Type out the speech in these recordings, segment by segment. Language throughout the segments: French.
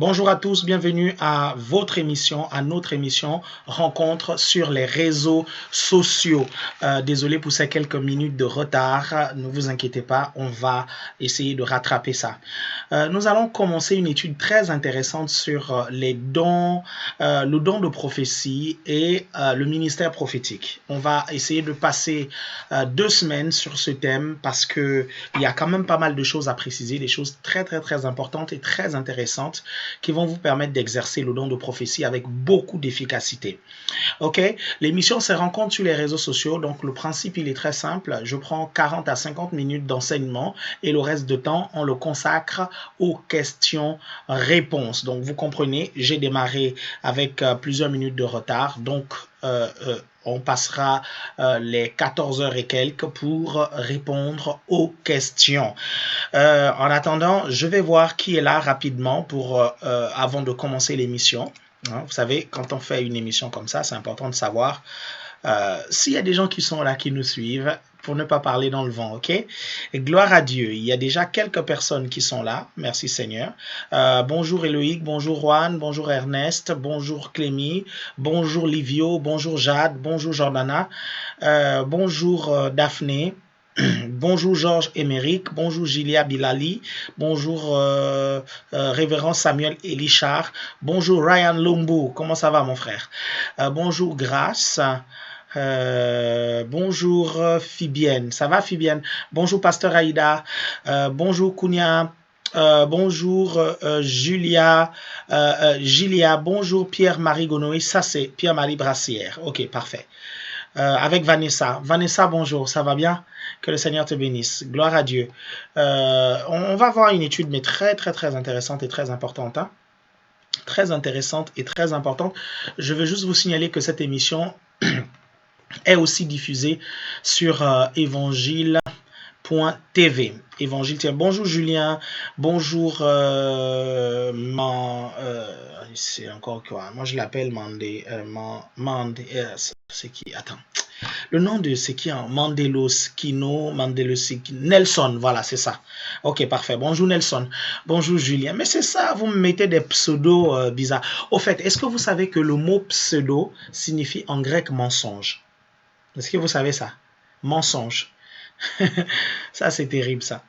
Bonjour à tous, bienvenue à votre émission, à notre émission Rencontre sur les réseaux sociaux. Désolé pour ces quelques minutes de retard, ne vous inquiétez pas, on va essayer de rattraper ça. Nous allons commencer une étude très intéressante sur les dons, le don de prophétie et le ministère prophétique. On va essayer de passer 2 semaines sur ce thème parce que il y a quand même pas mal de choses à préciser, des choses très importantes et très intéressantes qui vont vous permettre d'exercer le don de prophétie avec beaucoup d'efficacité. Ok, l'émission se rencontre sur les réseaux sociaux, donc le principe il est très simple. Je prends 40 à 50 minutes d'enseignement et le reste de temps on le consacre aux questions-réponses. Donc vous comprenez, j'ai démarré avec plusieurs minutes de retard, donc on passera les 14 heures et quelques pour répondre aux questions. En attendant, je vais voir qui est là rapidement avant de commencer l'émission. Vous savez, quand on fait une émission comme ça, c'est important de savoir s'il y a des gens qui sont là, qui nous suivent, pour ne pas parler dans le vent, ok? Et gloire à Dieu, il y a déjà quelques personnes qui sont là, merci Seigneur. Bonjour Éloïque, bonjour Juan, bonjour Ernest, bonjour Clémy, bonjour Livio, bonjour Jade, bonjour Jordana, bonjour Daphné. Bonjour Georges Émeric, bonjour Gilia Bilali, bonjour Révérend Samuel Elichard, bonjour Ryan Lumbu, comment ça va mon frère? Bonjour Grace, bonjour Fibienne, ça va Fibienne? Bonjour Pasteur Aïda, bonjour Kounia. Bonjour Julia, Gilia, bonjour Pierre-Marie Gonoé, ça c'est Pierre-Marie Brassière, ok parfait. Avec Vanessa. Vanessa, bonjour, ça va bien? Que le Seigneur te bénisse. Gloire à Dieu. On va voir une étude, mais très intéressante et très importante. Hein? Très intéressante et très importante. Je veux juste vous signaler que cette émission est aussi diffusée sur évangile.tv. Évangile. Bonjour Julien. Bonjour c'est encore quoi? Moi je l'appelle Mandé. C'est qui? Attends. Le nom de c'est qui en Mandelos Kino, Mandelos Nelson, voilà, c'est ça. Ok, parfait. Bonjour Nelson. Bonjour Julien. Mais c'est ça, vous me mettez des pseudos bizarres. Au fait, est-ce que vous savez que le mot pseudo signifie en grec mensonge? Est-ce que vous savez ça? Mensonge. Ça, c'est terrible, ça.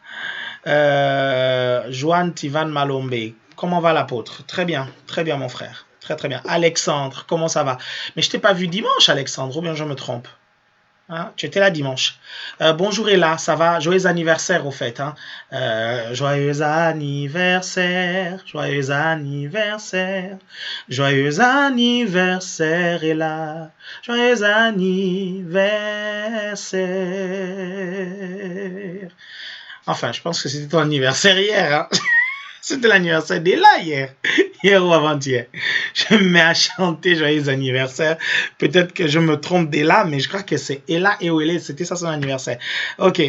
Joanne Tivan Malombe. Comment va l'apôtre? Très bien, mon frère. Très bien. Alexandre, comment ça va? Mais je t'ai pas vu dimanche, Alexandre, ou bien je me trompe? Hein, tu étais là dimanche. Bonjour Ella, ça va? Joyeux anniversaire au fait. Hein. Joyeux anniversaire, joyeux anniversaire, joyeux anniversaire Ella, joyeux anniversaire. Enfin, je pense que c'était ton anniversaire hier. Hein. C'était l'anniversaire d'Ella hier ou avant-hier. Je me mets à chanter joyeux anniversaire. Peut-être que je me trompe d'Ella, mais je crois que c'est Ella et Ouélé. C'était ça son anniversaire. Ok.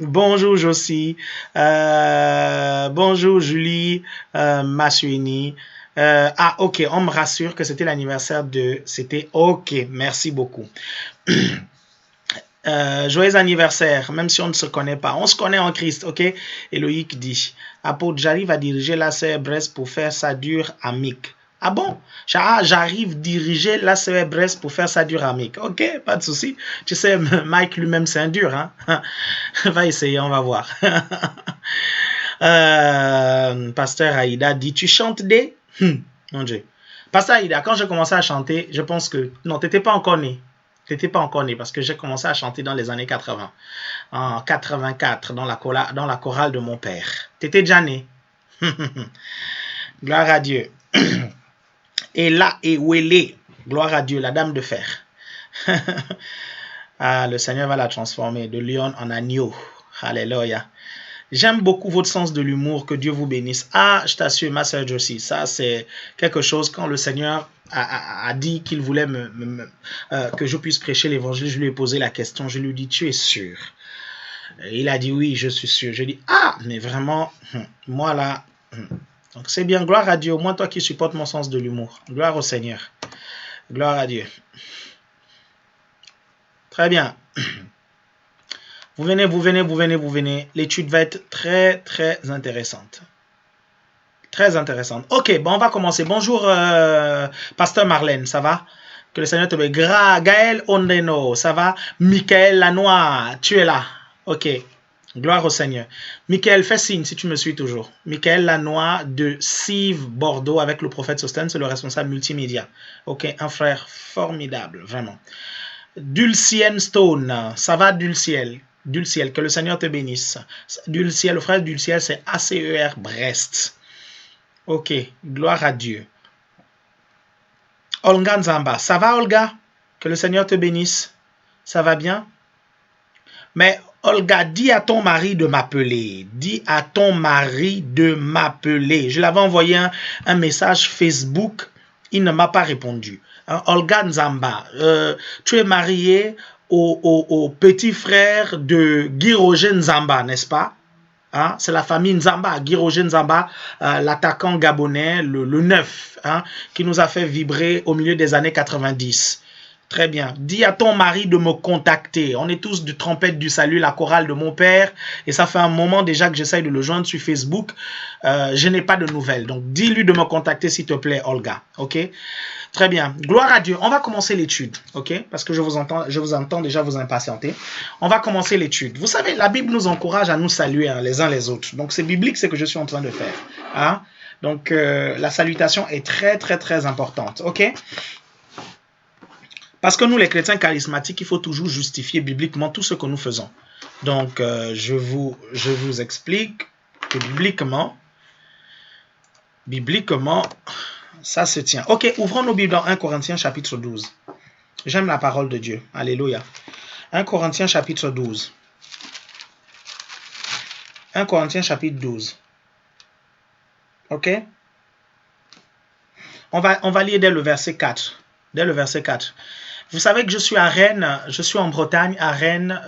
Bonjour Josie. Bonjour Julie Massuini. Ok. On me rassure que c'était l'anniversaire de... C'était ok. Merci beaucoup. Joyeux anniversaire, même si on ne se connaît pas. On se connaît en Christ, ok? Éloïque dit, apôtre, j'arrive à diriger la sœur Brest pour faire ça dur à Mick. Ah bon? J'arrive à diriger la sœur Brest pour faire ça dur à Mick. Ok, pas de souci. Tu sais, Mike lui-même, c'est un dur, hein? Va essayer, on va voir. Pasteur Aïda dit, tu chantes des... Mon Dieu. Pasteur Aïda, quand j'ai commencé à chanter, je pense que... Non, t'étais pas encore né. T'étais pas encore né parce que j'ai commencé à chanter dans les années 80. En 84, dans la chorale de mon père. T'étais déjà né. Gloire à Dieu. Et là, et où elle est? Gloire à Dieu, la dame de fer. Le Seigneur va la transformer de lion en agneau. Alléluia. J'aime beaucoup votre sens de l'humour. Que Dieu vous bénisse. Je t'assure, ma sœur Josie, ça c'est quelque chose quand le Seigneur a dit qu'il voulait que je puisse prêcher l'évangile. Je lui ai posé la question. Je lui ai dit, tu es sûr? Il a dit, oui, je suis sûr. Je lui ai dit, mais vraiment, moi là... Donc c'est bien, gloire à Dieu. Au moins toi qui supportes mon sens de l'humour. Gloire au Seigneur. Gloire à Dieu. Très bien. Vous venez. L'étude va être très intéressante. Très intéressante. Ok, bon, on va commencer. Bonjour, Pasteur Marlène, ça va? Que le Seigneur te bénisse. Gaël Ondeno, ça va? Michael Lanois, tu es là. Ok, gloire au Seigneur. Michael, fais signe si tu me suis toujours. Michael Lanois de Cive Bordeaux avec le prophète Sosten, c'est le responsable multimédia. Ok, un frère formidable, vraiment. Dulcienne Stone, ça va Dulciel? Dulciel, que le Seigneur te bénisse. Dulciel, le frère Dulciel, c'est ACER Brest. Ok, gloire à Dieu. Olga Nzamba, ça va Olga? Que le Seigneur te bénisse. Ça va bien? Mais Olga, dis à ton mari de m'appeler. Dis à ton mari de m'appeler. Je l'avais envoyé un message Facebook. Il ne m'a pas répondu. Olga Nzamba, tu es marié au petit frère de Guy Roger Nzamba, n'est-ce pas? Hein, c'est la famille Nzamba, Guy Roger Nzamba, l'attaquant gabonais, le 9, hein, qui nous a fait vibrer au milieu des années 90. Très bien. Dis à ton mari de me contacter. On est tous du Trompette du Salut, la chorale de mon père. Et ça fait un moment déjà que j'essaye de le joindre sur Facebook. Je n'ai pas de nouvelles. Donc, dis-lui de me contacter, s'il te plaît, Olga. OK? Très bien. Gloire à Dieu. On va commencer l'étude. OK? Parce que je vous entends déjà vous impatienter. On va commencer l'étude. Vous savez, la Bible nous encourage à nous saluer hein, les uns les autres. Donc, c'est biblique ce que je suis en train de faire. Hein? Donc, la salutation est très, très, très importante. OK? Parce que nous, les chrétiens charismatiques, il faut toujours justifier bibliquement tout ce que nous faisons. Donc, je vous explique que bibliquement, ça se tient. Ok, ouvrons nos Bibles dans 1 Corinthiens chapitre 12. J'aime la parole de Dieu. Alléluia. 1 Corinthiens chapitre 12. 1 Corinthiens chapitre 12. Ok? On va lire dès le verset 4. Dès le verset 4. Vous savez que je suis à Rennes, je suis en Bretagne, à Rennes,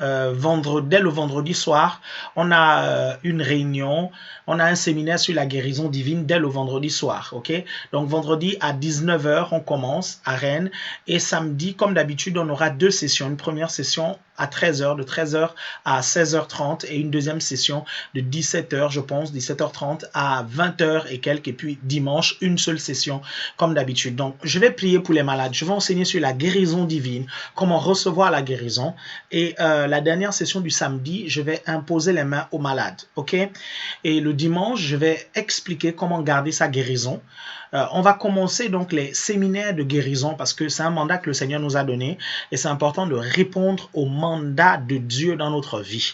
dès le vendredi soir, on a une réunion, on a un séminaire sur la guérison divine dès le vendredi soir, ok? Donc vendredi à 19 h, on commence à Rennes, et samedi, comme d'habitude, on aura deux sessions. Une première session à 13 h, de 13 h à 16 h 30, et une deuxième session de 17 h, je pense, 17 h 30 à 20 h et quelques, et puis dimanche, une seule session, comme d'habitude. Donc, je vais prier pour les malades, je vais enseigner sur la guérison divine, comment recevoir la guérison, et la dernière session du samedi, je vais imposer les mains aux malades, ok? Et le dimanche, je vais expliquer comment garder sa guérison. On va commencer donc les séminaires de guérison parce que c'est un mandat que le Seigneur nous a donné et c'est important de répondre au mandat de Dieu dans notre vie.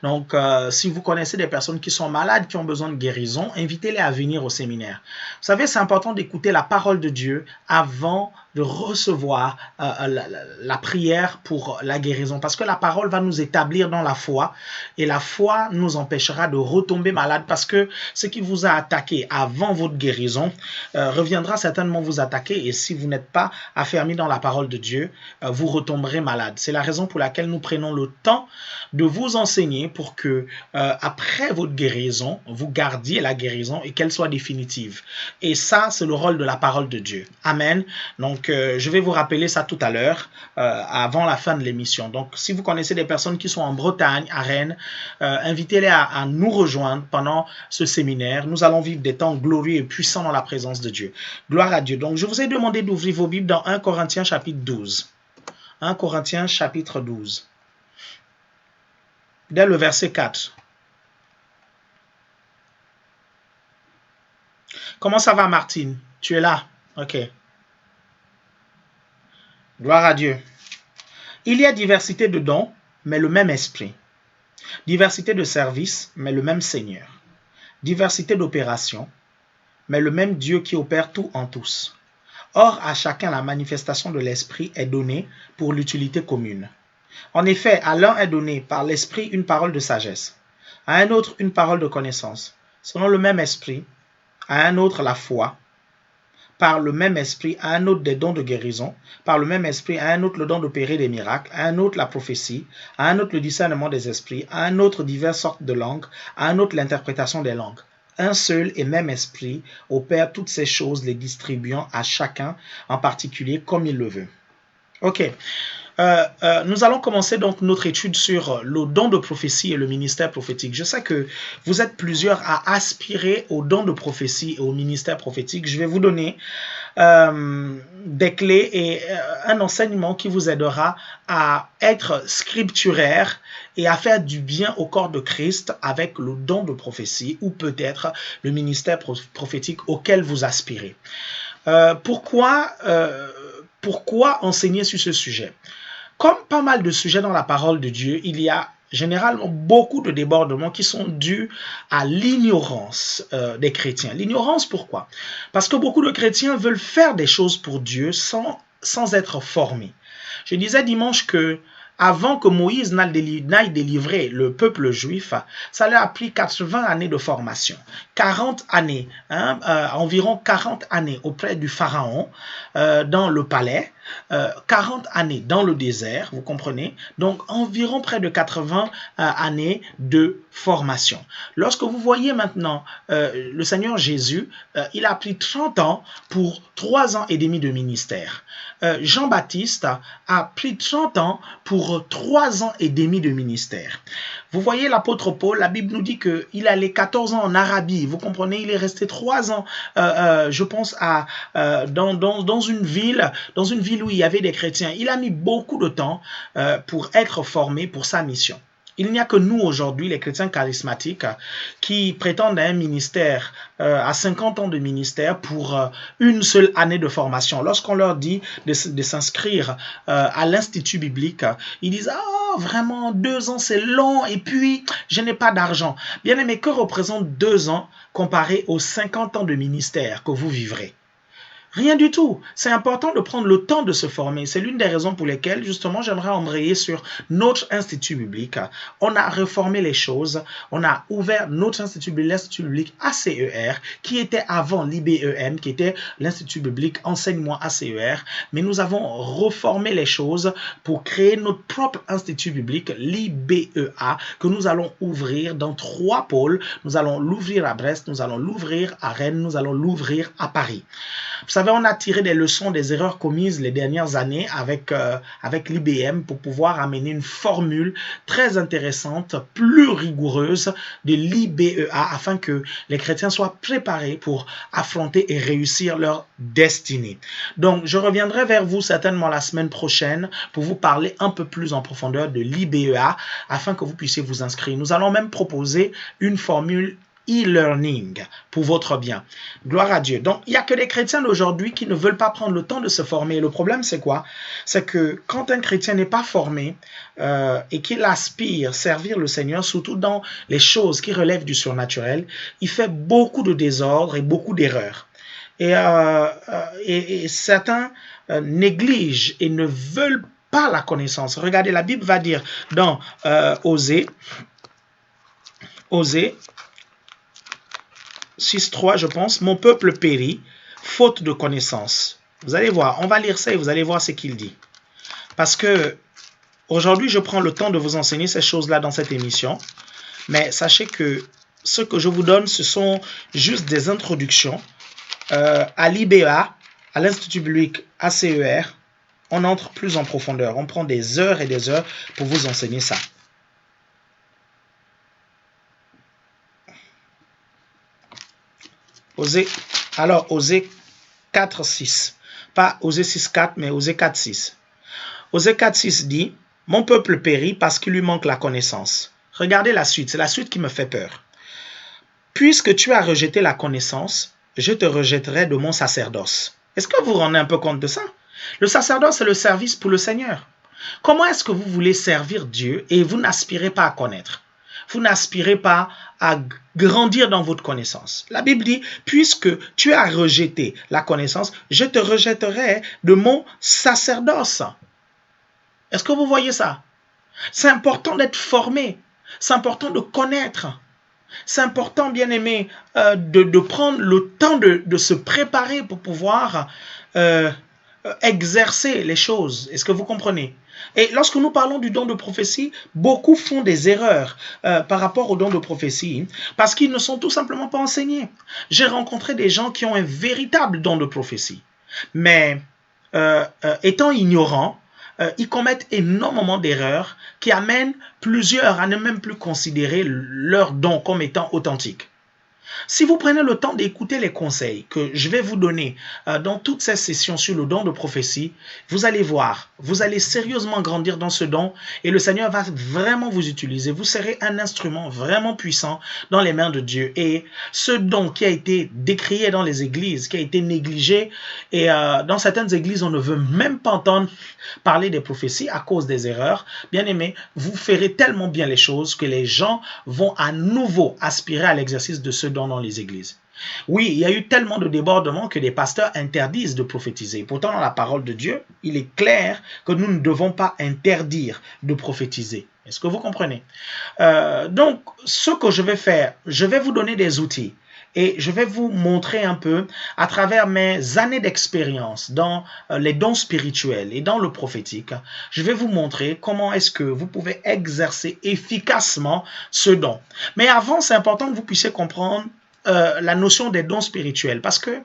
Donc, si vous connaissez des personnes qui sont malades, qui ont besoin de guérison, invitez-les à venir au séminaire. Vous savez, c'est important d'écouter la parole de Dieu avant de recevoir la prière pour la guérison parce que la parole va nous établir dans la foi et la foi nous empêchera de retomber malade parce que ce qui vous a attaqué avant votre guérison reviendra certainement vous attaquer et si vous n'êtes pas affermi dans la parole de Dieu, vous retomberez malade. C'est la raison pour laquelle nous prenons le temps de vous enseigner pour que après votre guérison, vous gardiez la guérison et qu'elle soit définitive. Et ça, c'est le rôle de la parole de Dieu. Amen. Donc, je vais vous rappeler ça tout à l'heure, avant la fin de l'émission. Donc, si vous connaissez des personnes qui sont en Bretagne, à Rennes, invitez-les à nous rejoindre pendant ce séminaire. Nous allons vivre des temps glorieux et puissants dans la présence de Dieu. Gloire à Dieu. Donc, je vous ai demandé d'ouvrir vos Bibles dans 1 Corinthiens chapitre 12. 1 Corinthiens chapitre 12. Dès le verset 4. Comment ça va, Martine? Tu es là? Ok. Gloire à Dieu. Il y a diversité de dons, mais le même esprit. Diversité de services, mais le même Seigneur. Diversité d'opérations, mais le même Dieu qui opère tout en tous. Or, à chacun, la manifestation de l'esprit est donnée pour l'utilité commune. En effet, à l'un est donné par l'esprit une parole de sagesse, à un autre une parole de connaissance, selon le même esprit, à un autre la foi, par le même esprit, à un autre des dons de guérison, par le même esprit, à un autre le don d'opérer des miracles, à un autre la prophétie, à un autre le discernement des esprits, à un autre diverses sortes de langues, à un autre l'interprétation des langues. Un seul et même esprit opère toutes ces choses, les distribuant à chacun en particulier comme il le veut. Ok. Nous allons commencer donc notre étude sur le don de prophétie et le ministère prophétique. Je sais que vous êtes plusieurs à aspirer au don de prophétie et au ministère prophétique. Je vais vous donner des clés et un enseignement qui vous aidera à être scripturaire et à faire du bien au corps de Christ avec le don de prophétie ou peut-être le ministère prophétique auquel vous aspirez. Pourquoi enseigner sur ce sujet? Comme pas mal de sujets dans la parole de Dieu, il y a généralement beaucoup de débordements qui sont dus à l'ignorance des chrétiens. L'ignorance, pourquoi? Parce que beaucoup de chrétiens veulent faire des choses pour Dieu sans être formés. Je disais dimanche que avant que Moïse n'aille délivrer le peuple juif, ça leur a pris 80 années de formation, 40 années, environ 40 années auprès du pharaon dans le palais, 40 années dans le désert, vous comprenez? Donc environ près de 80 années de formation. Lorsque vous voyez maintenant le Seigneur Jésus, il a pris 30 ans pour 3 ans et demi de ministère. Jean-Baptiste a pris 30 ans pour 3 ans et demi de ministère. Vous voyez l'apôtre Paul, la Bible nous dit qu'il allait 14 ans en Arabie. Vous comprenez, il est resté 3 ans, je pense, dans une ville où il y avait des chrétiens. Il a mis beaucoup de temps pour être formé pour sa mission. Il n'y a que nous aujourd'hui, les chrétiens charismatiques, qui prétendent à un ministère, à 50 ans de ministère pour une seule année de formation. Lorsqu'on leur dit de s'inscrire à l'Institut biblique, ils disent « Ah, vraiment, 2 ans c'est long et puis je n'ai pas d'argent. » Bien aimé, que représente 2 ans comparé aux 50 ans de ministère que vous vivrez? Rien du tout. C'est important de prendre le temps de se former. C'est l'une des raisons pour lesquelles, justement, j'aimerais embrayer sur notre institut biblique. On a réformé les choses. On a ouvert notre institut biblique, l'Institut biblique ACER, qui était avant l'IBEM, qui était l'Institut biblique Enseignement ACER. Mais nous avons reformé les choses pour créer notre propre institut biblique, l'IBEA, que nous allons ouvrir dans 3 pôles. Nous allons l'ouvrir à Brest, nous allons l'ouvrir à Rennes, nous allons l'ouvrir à Paris. Vous savez, on a tiré des leçons des erreurs commises les dernières années avec l'IBM pour pouvoir amener une formule très intéressante, plus rigoureuse de l'IBEA afin que les chrétiens soient préparés pour affronter et réussir leur destinée. Donc, je reviendrai vers vous certainement la semaine prochaine pour vous parler un peu plus en profondeur de l'IBEA afin que vous puissiez vous inscrire. Nous allons même proposer une formule e-learning pour votre bien. Gloire à Dieu. Donc, il n'y a que les chrétiens d'aujourd'hui qui ne veulent pas prendre le temps de se former. Et le problème, c'est quoi? C'est que quand un chrétien n'est pas formé et qu'il aspire servir le Seigneur, surtout dans les choses qui relèvent du surnaturel, il fait beaucoup de désordre et beaucoup d'erreurs. Et certains négligent et ne veulent pas la connaissance. Regardez, la Bible va dire dans Osée 6.3, je pense, « Mon peuple périt, faute de connaissance. » Vous allez voir, on va lire ça et vous allez voir ce qu'il dit. Parce que aujourd'hui, je prends le temps de vous enseigner ces choses-là dans cette émission. Mais sachez que ce que je vous donne, ce sont juste des introductions à l'IBA, à l'Institut biblique ACER. On entre plus en profondeur. On prend des heures et des heures pour vous enseigner ça. Osée 4.6. Pas Osée 6.4, mais Osée 4.6. Osée 4.6 dit « Mon peuple périt parce qu'il lui manque la connaissance. » Regardez la suite, c'est la suite qui me fait peur. « Puisque tu as rejeté la connaissance, je te rejetterai de mon sacerdoce. » Est-ce que vous vous rendez un peu compte de ça? Le sacerdoce, c'est le service pour le Seigneur. Comment est-ce que vous voulez servir Dieu et vous n'aspirez pas à connaître? Vous n'aspirez pas à grandir dans votre connaissance. La Bible dit, puisque tu as rejeté la connaissance, je te rejetterai de mon sacerdoce. Est-ce que vous voyez ça? C'est important d'être formé. C'est important de connaître. C'est important, bien aimé, de prendre le temps de se préparer pour pouvoir exercer les choses. Est-ce que vous comprenez? Et lorsque nous parlons du don de prophétie, beaucoup font des erreurs par rapport au don de prophétie parce qu'ils ne sont tout simplement pas enseignés. J'ai rencontré des gens qui ont un véritable don de prophétie, mais étant ignorants, ils commettent énormément d'erreurs qui amènent plusieurs à ne même plus considérer leur don comme étant authentique. Si vous prenez le temps d'écouter les conseils que je vais vous donner dans toutes ces sessions sur le don de prophétie, vous allez voir, vous allez sérieusement grandir dans ce don et le Seigneur va vraiment vous utiliser. Vous serez un instrument vraiment puissant dans les mains de Dieu. Et ce don qui a été décrié dans les églises, qui a été négligé, et dans certaines églises, on ne veut même pas entendre parler des prophéties à cause des erreurs. Bien aimé, vous ferez tellement bien les choses que les gens vont à nouveau aspirer à l'exercice de ce don dans les églises. Oui, il y a eu tellement de débordements que des pasteurs interdisent de prophétiser. Pourtant, dans la parole de Dieu, il est clair que nous ne devons pas interdire de prophétiser. Est-ce que vous comprenez? Donc, ce que je vais faire, je vais vous donner des outils. Et je vais vous montrer un peu, à travers mes années d'expérience dans les dons spirituels et dans le prophétique, je vais vous montrer comment est-ce que vous pouvez exercer efficacement ce don. Mais avant, c'est important que vous puissiez comprendre la notion des dons spirituels, parce que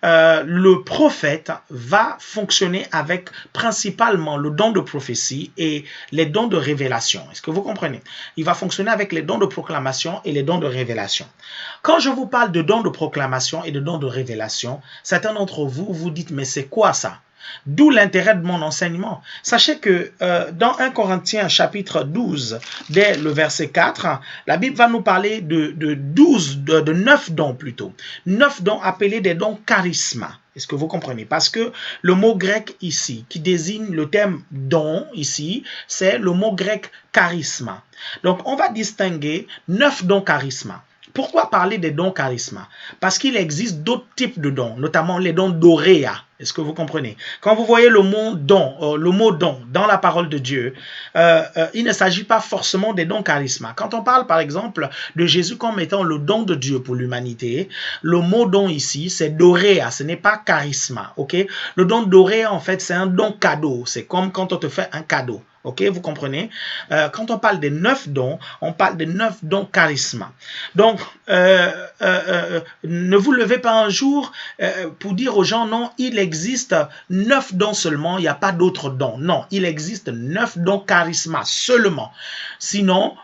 le prophète va fonctionner avec principalement le don de prophétie et les dons de révélation. Est-ce que vous comprenez? Il va fonctionner avec les dons de proclamation et les dons de révélation. Quand je vous parle de dons de proclamation et de dons de révélation, certains d'entre vous vous dites, mais c'est quoi ça? D'où l'intérêt de mon enseignement. Sachez que dans 1 Corinthiens chapitre 12, dès le verset 4, la Bible va nous parler de 9 dons plutôt. 9 dons appelés des dons charisma. Est-ce que vous comprenez? Parce que le mot grec ici, qui désigne le terme don ici, c'est le mot grec charisma. Donc on va distinguer 9 dons charisma. Pourquoi parler des dons charisma? Parce qu'il existe d'autres types de dons, notamment les dons doréa. Est-ce que vous comprenez? Quand vous voyez le mot don dans la parole de Dieu, il ne s'agit pas forcément des dons charisma. Quand on parle par exemple de Jésus comme étant le don de Dieu pour l'humanité, le mot don ici, c'est doréa, ce n'est pas charisma. Okay? Le don doréa, en fait, c'est un don cadeau. C'est comme quand on te fait un cadeau. Ok, vous comprenez? Quand on parle des 9 dons, on parle des 9 dons charisma. Donc, ne vous levez pas un jour pour dire aux gens, non, il existe 9 dons seulement, il n'y a pas d'autres dons. Non, il existe 9 dons charisma seulement. Sinon,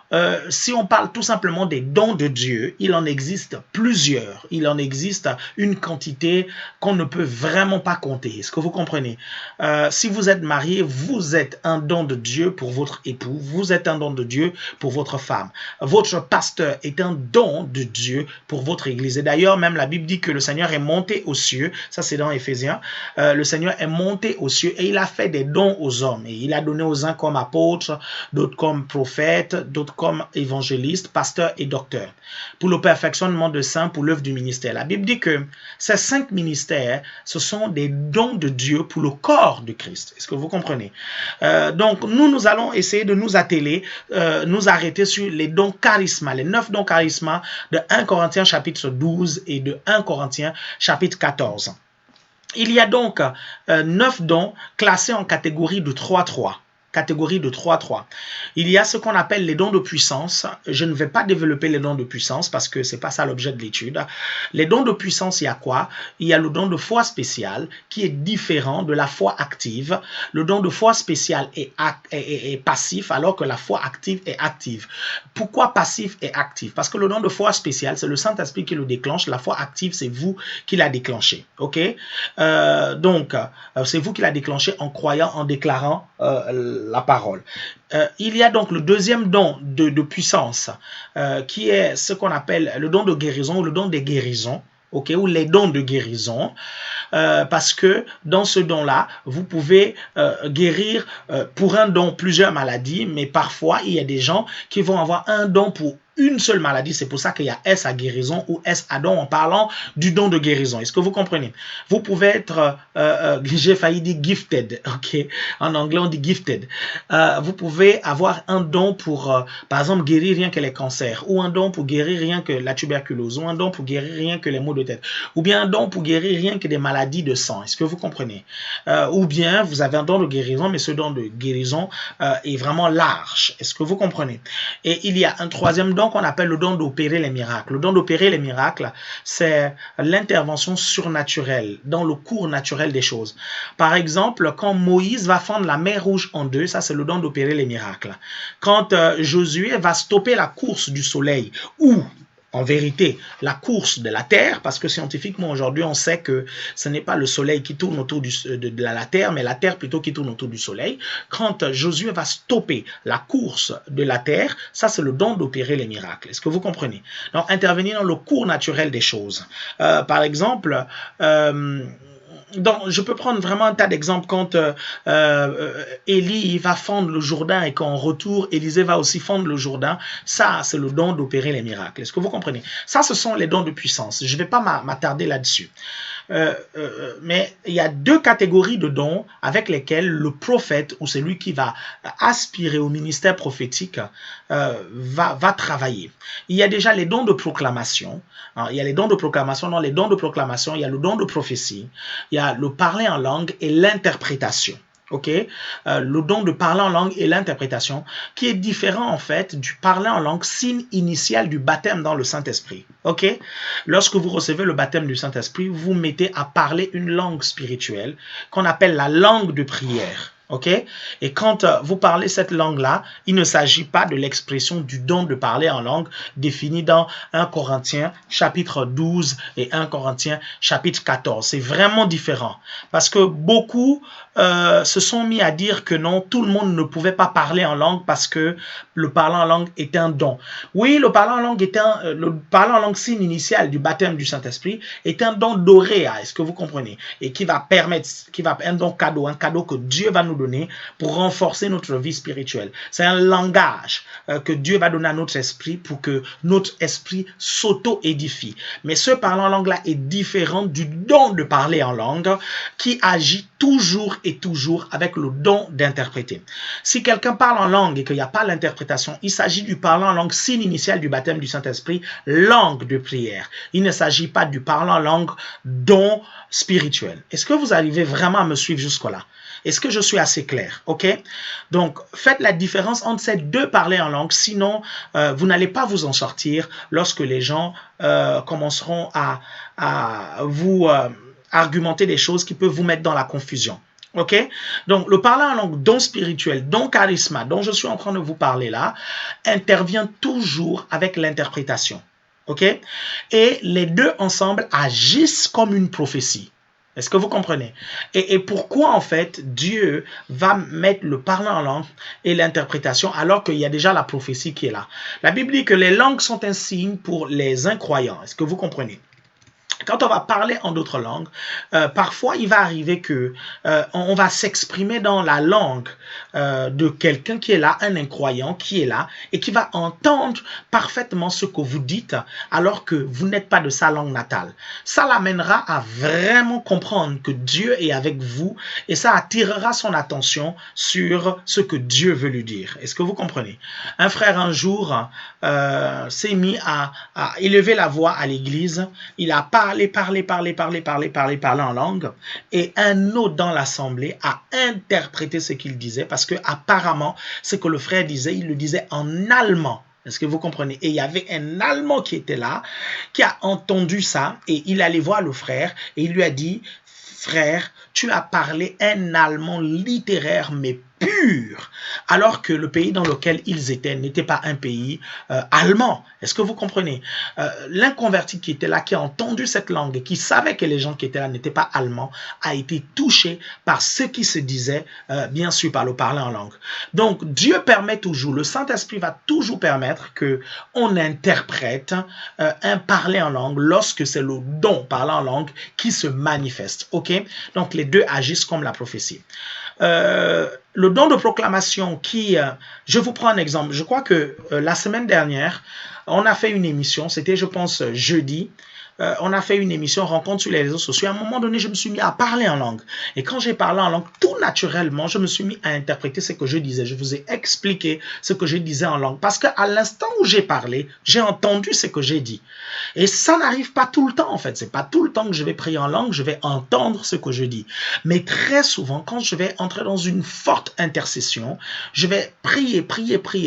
si on parle tout simplement des dons de Dieu, il en existe plusieurs. Il en existe une quantité qu'on ne peut vraiment pas compter. Est-ce que vous comprenez? Si vous êtes marié, vous êtes un don de Dieu pour votre époux, vous êtes un don de Dieu pour votre femme. Votre pasteur est un don de Dieu pour votre église. Et d'ailleurs, même la Bible dit que le Seigneur est monté aux cieux, ça c'est dans Éphésiens, le Seigneur est monté aux cieux et il a fait des dons aux hommes. Et il a donné aux uns comme apôtres, d'autres comme prophètes, d'autres comme évangélistes, pasteurs et docteurs, pour le perfectionnement de saints, pour l'œuvre du ministère. La Bible dit que ces 5 ministères, ce sont des dons de Dieu pour le corps de Christ. Est-ce que vous comprenez? Donc, nous allons essayer de nous atteler, nous arrêter sur les dons charisma, les 9 dons charisma de 1 Corinthiens chapitre 12 et de 1 Corinthiens chapitre 14. Il y a donc 9 dons classés en catégorie de 3-3. Catégorie de 3-3. Il y a ce qu'on appelle les dons de puissance. Je ne vais pas développer les dons de puissance parce que ce n'est pas ça l'objet de l'étude. Les dons de puissance, il y a quoi? Il y a le don de foi spéciale qui est différent de la foi active. Le don de foi spéciale est passif alors que la foi active est active. Pourquoi passif et actif? Parce que le don de foi spéciale, c'est le Saint-Esprit qui le déclenche. La foi active, c'est vous qui la déclenchez. Ok? Donc, c'est vous qui la déclenchez en croyant, en déclarant la parole. Il y a donc le deuxième don de puissance qui est ce qu'on appelle le don de guérison ou le don des guérisons. Okay, ou les dons de guérison, parce que dans ce don-là, vous pouvez guérir pour un don plusieurs maladies, mais parfois, il y a des gens qui vont avoir un don pour une seule maladie. C'est pour ça qu'il y a S à guérison ou S à don en parlant du don de guérison. Est-ce que vous comprenez? Vous pouvez être, j'ai failli dire gifted, ok? En anglais, on dit gifted. Vous pouvez avoir un don pour, par exemple, guérir rien que les cancers, ou un don pour guérir rien que la tuberculose, ou un don pour guérir rien que les maux de tête, ou bien un don pour guérir rien que des maladies de sang. Est-ce que vous comprenez? Ou bien vous avez un don de guérison, mais ce don de guérison est vraiment large. Est-ce que vous comprenez? Et il y a un troisième don don qu'on appelle le don d'opérer les miracles. Le don d'opérer les miracles, c'est l'intervention surnaturelle dans le cours naturel des choses. Par exemple, quand Moïse va fendre la mer Rouge en deux, ça c'est le don d'opérer les miracles. Quand Josué va stopper la course du soleil, ou en vérité, la course de la Terre, parce que scientifiquement aujourd'hui, on sait que ce n'est pas le Soleil qui tourne autour de la Terre, mais la Terre plutôt qui tourne autour du Soleil. Quand Josué va stopper la course de la Terre, ça c'est le don d'opérer les miracles. Est-ce que vous comprenez? Donc, intervenir dans le cours naturel des choses. Par exemple, donc, je peux prendre vraiment un tas d'exemples quand Élie va fendre le Jourdain et qu'en retour, Élisée va aussi fendre le Jourdain. Ça, c'est le don d'opérer les miracles. Est-ce que vous comprenez? Ça, ce sont les dons de puissance. Je ne vais pas m'attarder là-dessus. Mais il y a deux catégories de dons avec lesquels le prophète ou celui qui va aspirer au ministère prophétique va travailler. Il y a déjà les dons de proclamation. Il y a les dons de proclamation. Dans les dons de proclamation, il y a le don de prophétie. Il y a le parler en langue et l'interprétation. Ok, le don de parler en langue et l'interprétation, qui est différent en fait du parler en langue, signe initial du baptême dans le Saint-Esprit. Ok, lorsque vous recevez le baptême du Saint-Esprit, vous mettez à parler une langue spirituelle qu'on appelle la langue de prière. Ok, et quand vous parlez cette langue-là, il ne s'agit pas de l'expression du don de parler en langue définie dans 1 Corinthiens chapitre 12 et 1 Corinthiens chapitre 14. C'est vraiment différent parce que beaucoup se sont mis à dire que non, tout le monde ne pouvait pas parler en langue parce que le parler en langue est un don. Oui, le parler en langue est le parler en langue signe initial du baptême du Saint-Esprit est un don doré, est-ce que vous comprenez? Et qui va permettre, un don cadeau, un cadeau que Dieu va nous donner pour renforcer notre vie spirituelle. C'est un langage que Dieu va donner à notre esprit pour que notre esprit s'auto-édifie. Mais ce parler en langue-là est différent du don de parler en langue qui agit toujours et toujours avec le don d'interpréter. Si quelqu'un parle en langue et qu'il n'y a pas l'interprétation, il s'agit du parler en langue signe initial du baptême du Saint-Esprit, langue de prière. Il ne s'agit pas du parler en langue don spirituel. Est-ce que vous arrivez vraiment à me suivre jusque-là? Est-ce que je suis assez clair? Ok? Donc, faites la différence entre ces deux parler en langue, sinon vous n'allez pas vous en sortir lorsque les gens commenceront à vous argumenter des choses qui peuvent vous mettre dans la confusion. Ok? Donc, le parler en langue, don spirituel, don charisma, dont je suis en train de vous parler là, intervient toujours avec l'interprétation. Ok? Et les deux ensemble agissent comme une prophétie. Est-ce que vous comprenez? Et pourquoi, en fait, Dieu va mettre le parler en langue et l'interprétation alors qu'il y a déjà la prophétie qui est là? La Bible dit que les langues sont un signe pour les incroyants. Est-ce que vous comprenez? Quand on va parler en d'autres langues, parfois il va arriver que on va s'exprimer dans la langue de quelqu'un qui est là, un incroyant qui est là et qui va entendre parfaitement ce que vous dites alors que vous n'êtes pas de sa langue natale. Ça l'amènera à vraiment comprendre que Dieu est avec vous et ça attirera son attention sur ce que Dieu veut lui dire. Est-ce que vous comprenez? Un frère un jour s'est mis à élever la voix à l'église. Il a parlé en langue et un autre dans l'assemblée a interprété ce qu'il disait parce que apparemment ce que le frère disait, il le disait en allemand. Est-ce que vous comprenez? Et il y avait un Allemand qui était là, qui a entendu ça et il allait voir le frère et il lui a dit: frère, tu as parlé un allemand littéraire mais pur, alors que le pays dans lequel ils étaient n'était pas un pays allemand. Est-ce que vous comprenez? L'inconverti qui était là, qui a entendu cette langue et qui savait que les gens qui étaient là n'étaient pas allemands, a été touché par ce qui se disait, bien sûr, par le parler en langue. Donc, Dieu permet toujours, le Saint-Esprit va toujours permettre qu'on interprète un parler en langue lorsque c'est le don parler en langue qui se manifeste. Ok? Donc, les deux agissent comme la prophétie. Le don de proclamation qui, je vous prends un exemple, je crois que la semaine dernière, on a fait une émission, c'était je pense jeudi, on a fait une émission rencontre sur les réseaux sociaux. À un moment donné, je me suis mis à parler en langue. Et quand j'ai parlé en langue, tout naturellement, je me suis mis à interpréter ce que je disais. Je vous ai expliqué ce que je disais en langue. Parce qu'à l'instant où j'ai parlé, j'ai entendu ce que j'ai dit. Et ça n'arrive pas tout le temps, en fait. C'est pas tout le temps que je vais prier en langue, je vais entendre ce que je dis. Mais très souvent, quand je vais entrer dans une forte intercession, je vais prier,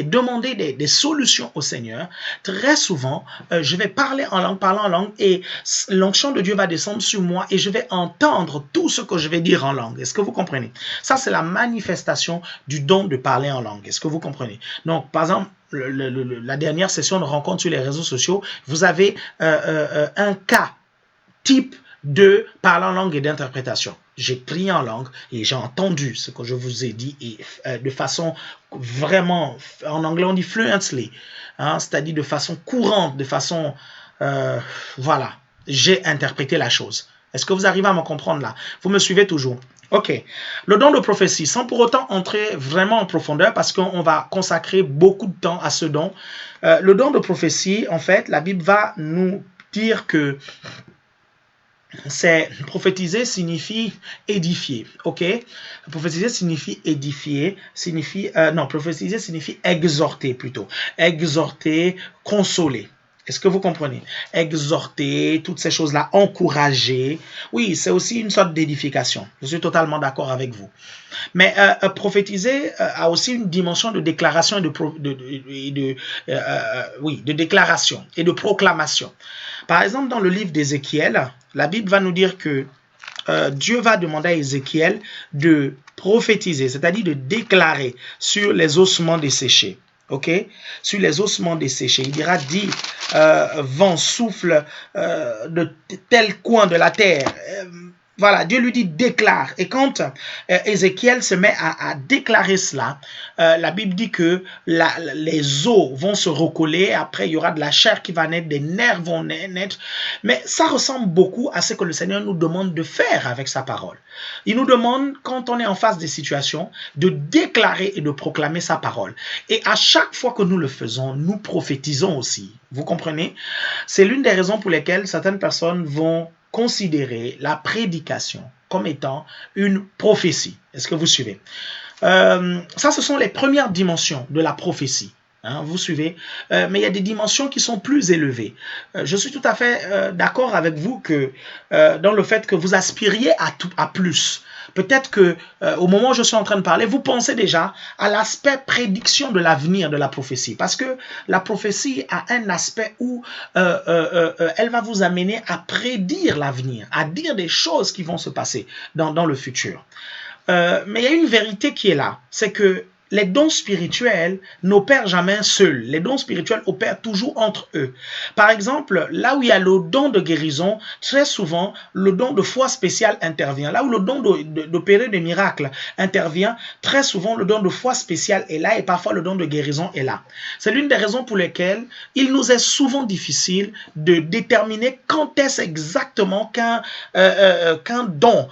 demander des solutions au Seigneur. Très souvent, je vais parler en langue, et l'onction de Dieu va descendre sur moi et je vais entendre tout ce que je vais dire en langue. Est-ce que vous comprenez? Ça, c'est la manifestation du don de parler en langue. Est-ce que vous comprenez? Donc, par exemple, la dernière session de rencontre sur les réseaux sociaux, vous avez un cas type de parler en langue et d'interprétation. J'ai prié en langue et j'ai entendu ce que je vous ai dit et de façon vraiment, en anglais on dit fluently, hein, c'est-à-dire de façon courante, de façon, voilà, j'ai interprété la chose. Est-ce que vous arrivez à me comprendre là? Vous me suivez toujours? Ok. Le don de prophétie, sans pour autant entrer vraiment en profondeur, parce qu'on va consacrer beaucoup de temps à ce don. Le don de prophétie, en fait, la Bible va nous dire que c'est prophétiser signifie édifier, ok? Prophétiser signifie édifier, non, prophétiser signifie exhorter plutôt. Exhorter, consoler. Est-ce que vous comprenez? Exhorter, toutes ces choses-là, encourager. Oui, c'est aussi une sorte d'édification. Je suis totalement d'accord avec vous. Mais prophétiser a aussi une dimension de déclaration et de déclaration et de proclamation. Par exemple, dans le livre d'Ézéchiel, la Bible va nous dire que Dieu va demander à Ézéchiel de prophétiser, c'est-à-dire de déclarer sur les ossements desséchés. Ok, sur les ossements desséchés. Il dira, dit, vent souffle de tel coin de la terre. Voilà, Dieu lui dit déclare. Et quand Ézéchiel se met à déclarer cela, la Bible dit que les os vont se recoller, après il y aura de la chair qui va naître, des nerfs vont naître. Mais ça ressemble beaucoup à ce que le Seigneur nous demande de faire avec sa parole. Il nous demande, quand on est en face des situations, de déclarer et de proclamer sa parole. Et à chaque fois que nous le faisons, nous prophétisons aussi. Vous comprenez? C'est l'une des raisons pour lesquelles certaines personnes vont considérer la prédication comme étant une prophétie. Est-ce que vous suivez? Ça, ce sont les premières dimensions de la prophétie. Hein, vous suivez? Mais il y a des dimensions qui sont plus élevées. Je suis tout à fait d'accord avec vous que dans le fait que vous aspiriez à plus. Peut-être que au moment où je suis en train de parler, vous pensez déjà à l'aspect prédiction de l'avenir de la prophétie. Parce que la prophétie a un aspect où elle va vous amener à prédire l'avenir, à dire des choses qui vont se passer dans le futur. Mais il y a une vérité qui est là, c'est que les dons spirituels n'opèrent jamais seuls. Les dons spirituels opèrent toujours entre eux. Par exemple, là où il y a le don de guérison, très souvent, le don de foi spéciale intervient. Là où le don d'opérer des miracles intervient, très souvent, le don de foi spéciale est là et parfois le don de guérison est là. C'est l'une des raisons pour lesquelles il nous est souvent difficile de déterminer quand est-ce exactement qu'un don,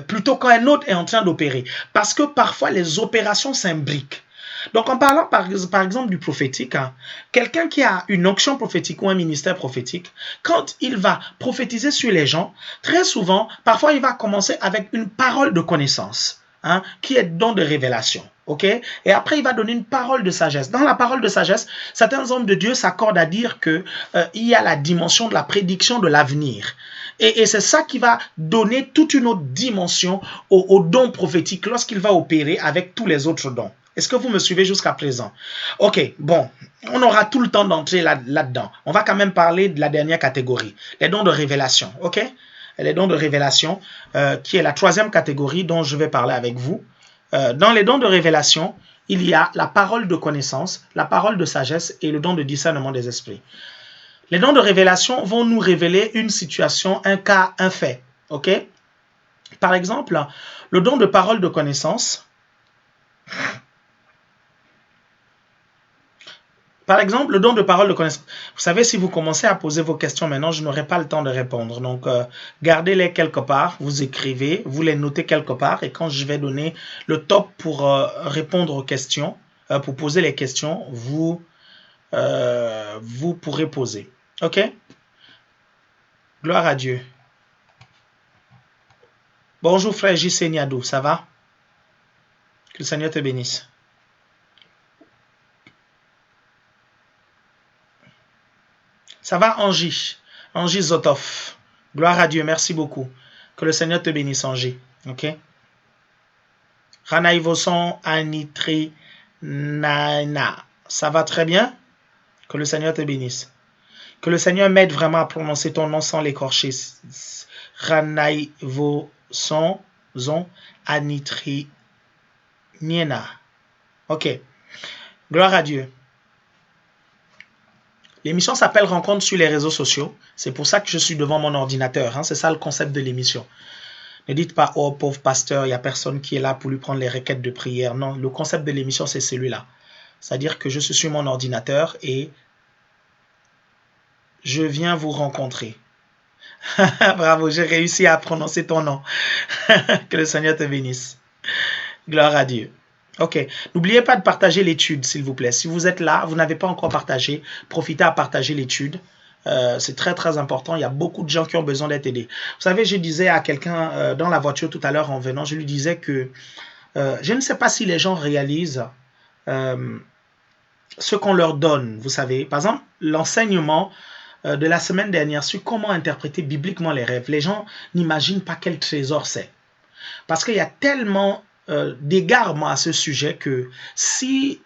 plutôt qu'un autre est en train d'opérer. Parce que parfois, les opérations s'imbriquent. Donc, en parlant par exemple du prophétique, hein, quelqu'un qui a une onction prophétique ou un ministère prophétique, quand il va prophétiser sur les gens, très souvent, parfois, il va commencer avec une parole de connaissance, hein, qui est don de révélation. Okay? Et après, il va donner une parole de sagesse. Dans la parole de sagesse, certains hommes de Dieu s'accordent à dire qu'il y a la dimension de la prédiction de l'avenir. Et c'est ça qui va donner toute une autre dimension au don prophétique lorsqu'il va opérer avec tous les autres dons. Est-ce que vous me suivez jusqu'à présent? Ok, bon, on aura tout le temps d'entrer là-dedans. On va quand même parler de la dernière catégorie, les dons de révélation, ok? Les dons de révélation, qui est la troisième catégorie dont je vais parler avec vous. Dans les dons de révélation, il y a la parole de connaissance, la parole de sagesse et le don de discernement des esprits. Les dons de révélation vont nous révéler une situation, un cas, un fait. Ok? Par exemple, le don de parole de connaissance. Par exemple, le don de parole de connaissance. Vous savez, si vous commencez à poser vos questions maintenant, je n'aurai pas le temps de répondre. Donc, gardez-les quelque part, vous écrivez, vous les notez quelque part. Et quand je vais donner le top pour répondre aux questions, pour poser les questions, vous pourrez poser. OK? Gloire à Dieu. Bonjour frère J.C. Niadou, ça va? Que le Seigneur te bénisse. Ça va Angie? Angie Zotov. Gloire à Dieu, merci beaucoup. Que le Seigneur te bénisse Angie. Ok? Rana Ivoson Anitri Nana. Ça va très bien? Que le Seigneur te bénisse. Que le Seigneur m'aide vraiment à prononcer ton nom sans l'écorcher. Ranaivo son Anitri Niena. Ok. Gloire à Dieu. L'émission s'appelle Rencontre sur les réseaux sociaux. C'est pour ça que je suis devant mon ordinateur. Hein. C'est ça le concept de l'émission. Ne dites pas, oh pauvre pasteur, il n'y a personne qui est là pour lui prendre les requêtes de prière. Non, le concept de l'émission, c'est celui-là. C'est-à-dire que je suis sur mon ordinateur et je viens vous rencontrer. Bravo, j'ai réussi à prononcer ton nom. Que le Seigneur te bénisse. Gloire à Dieu. Ok, n'oubliez pas de partager l'étude, s'il vous plaît. Si vous êtes là, vous n'avez pas encore partagé, profitez à partager l'étude. C'est très très important. Il y a beaucoup de gens qui ont besoin d'être aidés. Vous savez, je disais à quelqu'un dans la voiture tout à l'heure en venant, je lui disais que je ne sais pas si les gens réalisent ce qu'on leur donne. Vous savez, par exemple, l'enseignement de la semaine dernière sur comment interpréter bibliquement les rêves. Les gens n'imaginent pas quel trésor c'est. Parce qu'il y a tellement d'égarements à ce sujet que si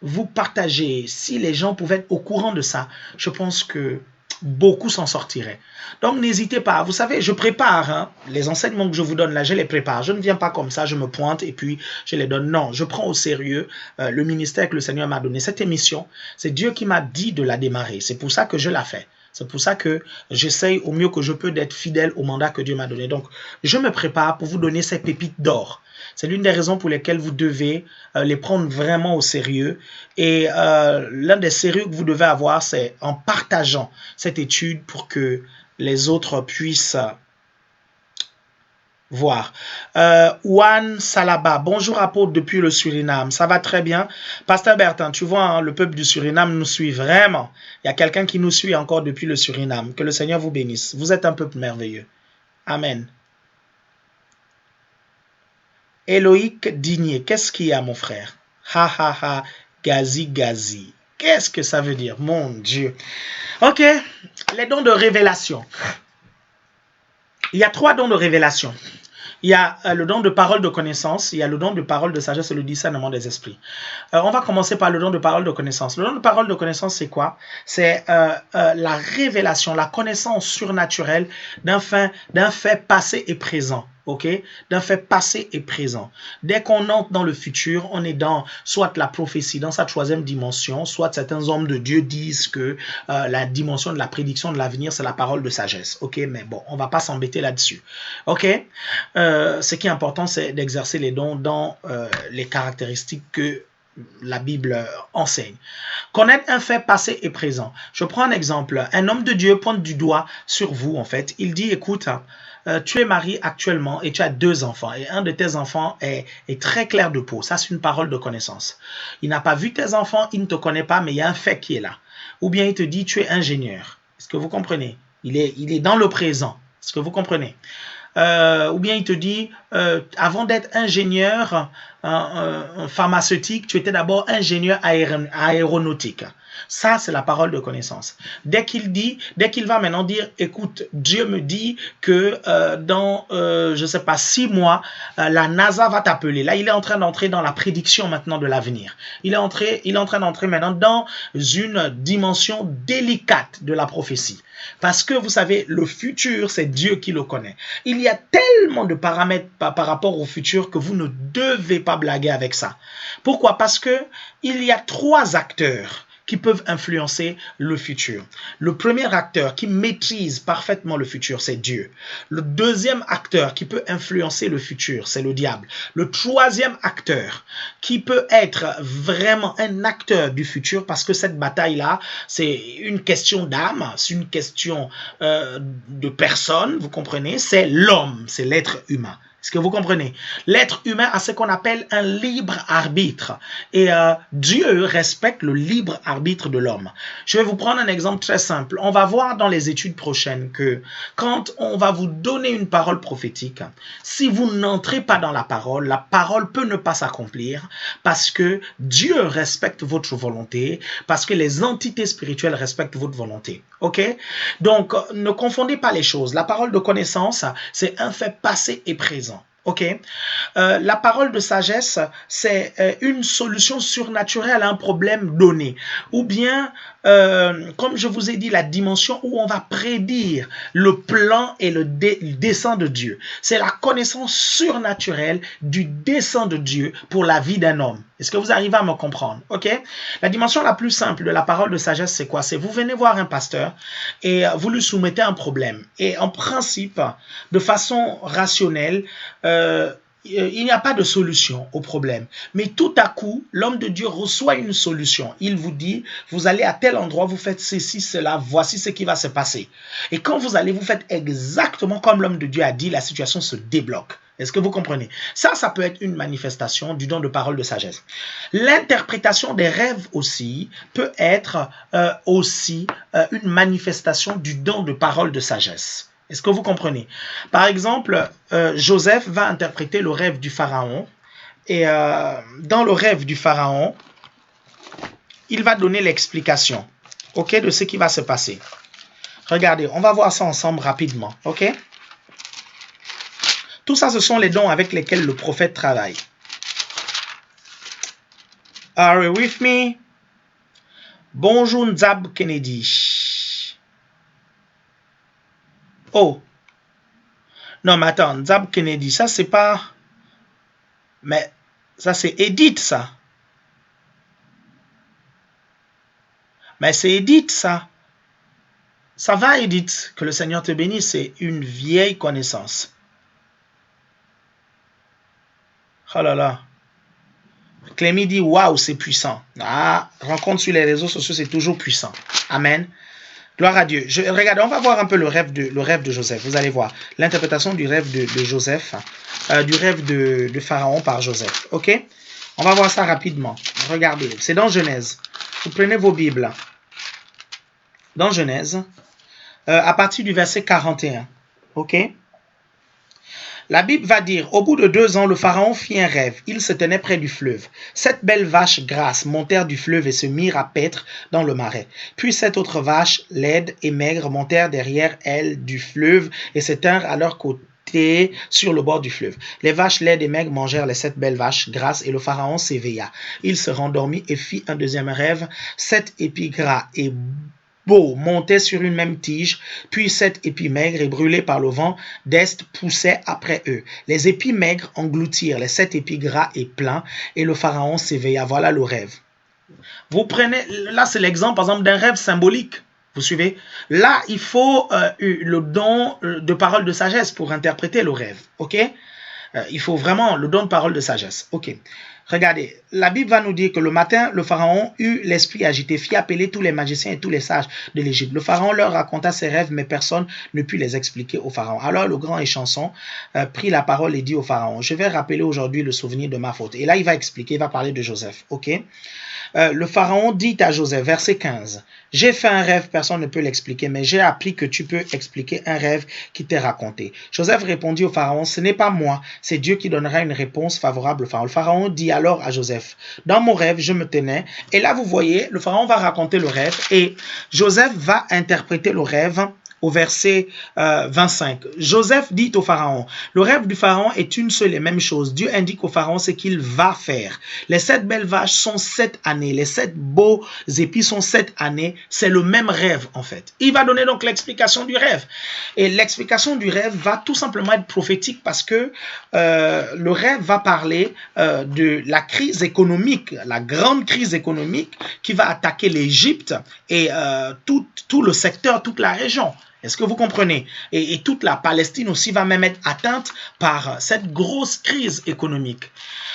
vous partagez, si les gens pouvaient être au courant de ça, je pense que beaucoup s'en sortiraient. Donc n'hésitez pas, vous savez, je prépare, hein, les enseignements que je vous donne là, je les prépare. Je ne viens pas comme ça, je me pointe et puis je les donne. Non, je prends au sérieux le ministère que le Seigneur m'a donné. Cette émission, c'est Dieu qui m'a dit de la démarrer. C'est pour ça que je la fais. C'est pour ça que j'essaye au mieux que je peux d'être fidèle au mandat que Dieu m'a donné. Donc, je me prépare pour vous donner ces pépites d'or. C'est l'une des raisons pour lesquelles vous devez les prendre vraiment au sérieux. Et l'un des sérieux que vous devez avoir, c'est en partageant cette étude pour que les autres puissent voir. Juan Salaba, bonjour apôtre depuis le Suriname, ça va très bien. Pasteur Bertin, tu vois, hein, le peuple du Suriname nous suit vraiment. Il y a quelqu'un qui nous suit encore depuis le Suriname. Que le Seigneur vous bénisse. Vous êtes un peuple merveilleux. Amen. Éloïque Digné, qu'est-ce qu'il y a mon frère? Ha ha ha, gazi gazi. Qu'est-ce que ça veut dire? Mon Dieu. Ok, les dons de révélation. Il y a 3 dons de révélation. Il y a le don de parole de connaissance, il y a le don de parole de sagesse et le discernement des esprits. On va commencer par le don de parole de connaissance. Le don de parole de connaissance, c'est quoi? C'est la révélation, la connaissance surnaturelle d'un fait passé et présent. Ok, d'un fait passé et présent. Dès qu'on entre dans le futur, on est dans soit la prophétie, dans sa 3e dimension, soit certains hommes de Dieu disent que la dimension de la prédiction de l'avenir, c'est la parole de sagesse. Ok, mais bon, on va pas s'embêter là-dessus. Ok, ce qui est important, c'est d'exercer les dons dans les caractéristiques que la Bible enseigne. Connaître un fait passé et présent. Je prends un exemple. Un homme de Dieu pointe du doigt sur vous, en fait. Il dit, écoute, tu es marié actuellement et tu as 2 enfants. Et un de tes enfants est très clair de peau. Ça, c'est une parole de connaissance. Il n'a pas vu tes enfants, il ne te connaît pas, mais il y a un fait qui est là. Ou bien il te dit, tu es ingénieur. Est-ce que vous comprenez? Il est dans le présent. Est-ce que vous comprenez? Ou bien il te dit, avant d'être ingénieur pharmaceutique, tu étais d'abord ingénieur aéronautique. Ça, c'est la parole de connaissance. Dès qu'il va maintenant dire, écoute, Dieu me dit que dans, je ne sais pas, 6 mois, la NASA va t'appeler. Là, il est en train d'entrer dans la prédiction maintenant de l'avenir. Il est en train d'entrer maintenant dans une dimension délicate de la prophétie. Parce que vous savez, le futur, c'est Dieu qui le connaît. Il y a tellement de paramètres par rapport au futur que vous ne devez pas blaguer avec ça. Pourquoi? Parce que il y a 3 acteurs qui peuvent influencer le futur. Le premier acteur qui maîtrise parfaitement le futur, c'est Dieu. Le deuxième acteur qui peut influencer le futur, c'est le diable. Le troisième acteur qui peut être vraiment un acteur du futur, parce que cette bataille-là, c'est une question d'âme, c'est une question de personne, vous comprenez, c'est l'homme, c'est l'être humain. Est-ce que vous comprenez? L'être humain a ce qu'on appelle un libre arbitre. Et Dieu respecte le libre arbitre de l'homme. Je vais vous prendre un exemple très simple. On va voir dans les études prochaines que quand on va vous donner une parole prophétique, si vous n'entrez pas dans la parole peut ne pas s'accomplir parce que Dieu respecte votre volonté, parce que les entités spirituelles respectent votre volonté. OK? Donc, ne confondez pas les choses. La parole de connaissance, c'est un fait passé et présent. OK? La parole de sagesse, c'est une solution surnaturelle à un problème donné. Ou bien, comme je vous ai dit, la dimension où on va prédire le plan et le dessein de Dieu. C'est la connaissance surnaturelle du dessein de Dieu pour la vie d'un homme. Est-ce que vous arrivez à me comprendre? OK? La dimension la plus simple de la parole de sagesse, c'est quoi? C'est vous venez voir un pasteur et vous lui soumettez un problème. Et en principe, de façon rationnelle, il n'y a pas de solution au problème. Mais tout à coup, l'homme de Dieu reçoit une solution. Il vous dit, vous allez à tel endroit, vous faites ceci, cela, voici ce qui va se passer. Et quand vous allez, vous faites exactement comme l'homme de Dieu a dit, la situation se débloque. Est-ce que vous comprenez? Ça peut être une manifestation du don de parole de sagesse. L'interprétation des rêves aussi peut être une manifestation du don de parole de sagesse. Est-ce que vous comprenez? Par exemple, Joseph va interpréter le rêve du pharaon et dans le rêve du pharaon, il va donner l'explication, OK, de ce qui va se passer. Regardez, on va voir ça ensemble rapidement, OK? Tout ça, ce sont les dons avec lesquels le prophète travaille. Are you with me? Bonjour Nzab Kennedy. Oh. Non, mais attends, Nzab Kennedy, ça c'est pas... Mais ça c'est Edith, ça. Mais c'est Edith, ça. Ça va, Edith, que le Seigneur te bénisse, c'est une vieille connaissance. Oh là là. Clémy dit, waouh, c'est puissant. Ah, rencontre sur les réseaux sociaux, c'est toujours puissant. Amen. Gloire à Dieu. Regardez, on va voir un peu le rêve de Joseph. Vous allez voir l'interprétation du rêve de Joseph, du rêve de Pharaon par Joseph. OK? On va voir ça rapidement. Regardez, c'est dans Genèse. Vous prenez vos Bibles. Dans Genèse, à partir du verset 41. OK? La Bible va dire, au bout de 2 ans, le pharaon fit un rêve. Il se tenait près du fleuve. 7 belles vaches grasses montèrent du fleuve et se mirent à paître dans le marais. Puis 7 autres vaches, laides et maigres, montèrent derrière elles du fleuve et se tinrent à leur côté sur le bord du fleuve. Les vaches laides et maigres mangèrent les 7 belles vaches grasses et le pharaon s'éveilla. Il se rendormit et fit un deuxième rêve. 7 épis gras et beaux montaient sur une même tige, puis 7 épis maigres et brûlés par le vent d'est poussaient après eux. Les épis maigres engloutirent les 7 épis gras et pleins, et le pharaon s'éveilla. Voilà le rêve. Vous prenez, là c'est l'exemple par exemple d'un rêve symbolique. Vous suivez? Là, il faut le don de parole de sagesse pour interpréter le rêve. OK? Il faut vraiment le don de parole de sagesse. OK. Regardez, la Bible va nous dire que le matin, le pharaon eut l'esprit agité, fit appeler tous les magiciens et tous les sages de l'Égypte. Le pharaon leur raconta ses rêves, mais personne ne put les expliquer au pharaon. Alors le grand échanson prit la parole et dit au pharaon, je vais rappeler aujourd'hui le souvenir de ma faute. Et là, il va expliquer, il va parler de Joseph. OK? Le pharaon dit à Joseph, verset 15, « J'ai fait un rêve, personne ne peut l'expliquer, mais j'ai appris que tu peux expliquer un rêve qui t'est raconté. » Joseph répondit au pharaon, « Ce n'est pas moi, c'est Dieu qui donnera une réponse favorable au pharaon. » Le pharaon dit alors à Joseph, « Dans mon rêve, je me tenais. » Et là, vous voyez, le pharaon va raconter le rêve et Joseph va interpréter le rêve au verset 25. Joseph dit au pharaon, le rêve du pharaon est une seule et même chose. Dieu indique au pharaon ce qu'il va faire. Les 7 belles vaches sont 7 années. Les 7 beaux épis sont 7 années. C'est le même rêve en fait. Il va donner donc l'explication du rêve. Et l'explication du rêve va tout simplement être prophétique parce que le rêve va parler de la crise économique, la grande crise économique qui va attaquer l'Égypte et tout le secteur, toute la région. Est-ce que vous comprenez? Et toute la Palestine aussi va même être atteinte par cette grosse crise économique.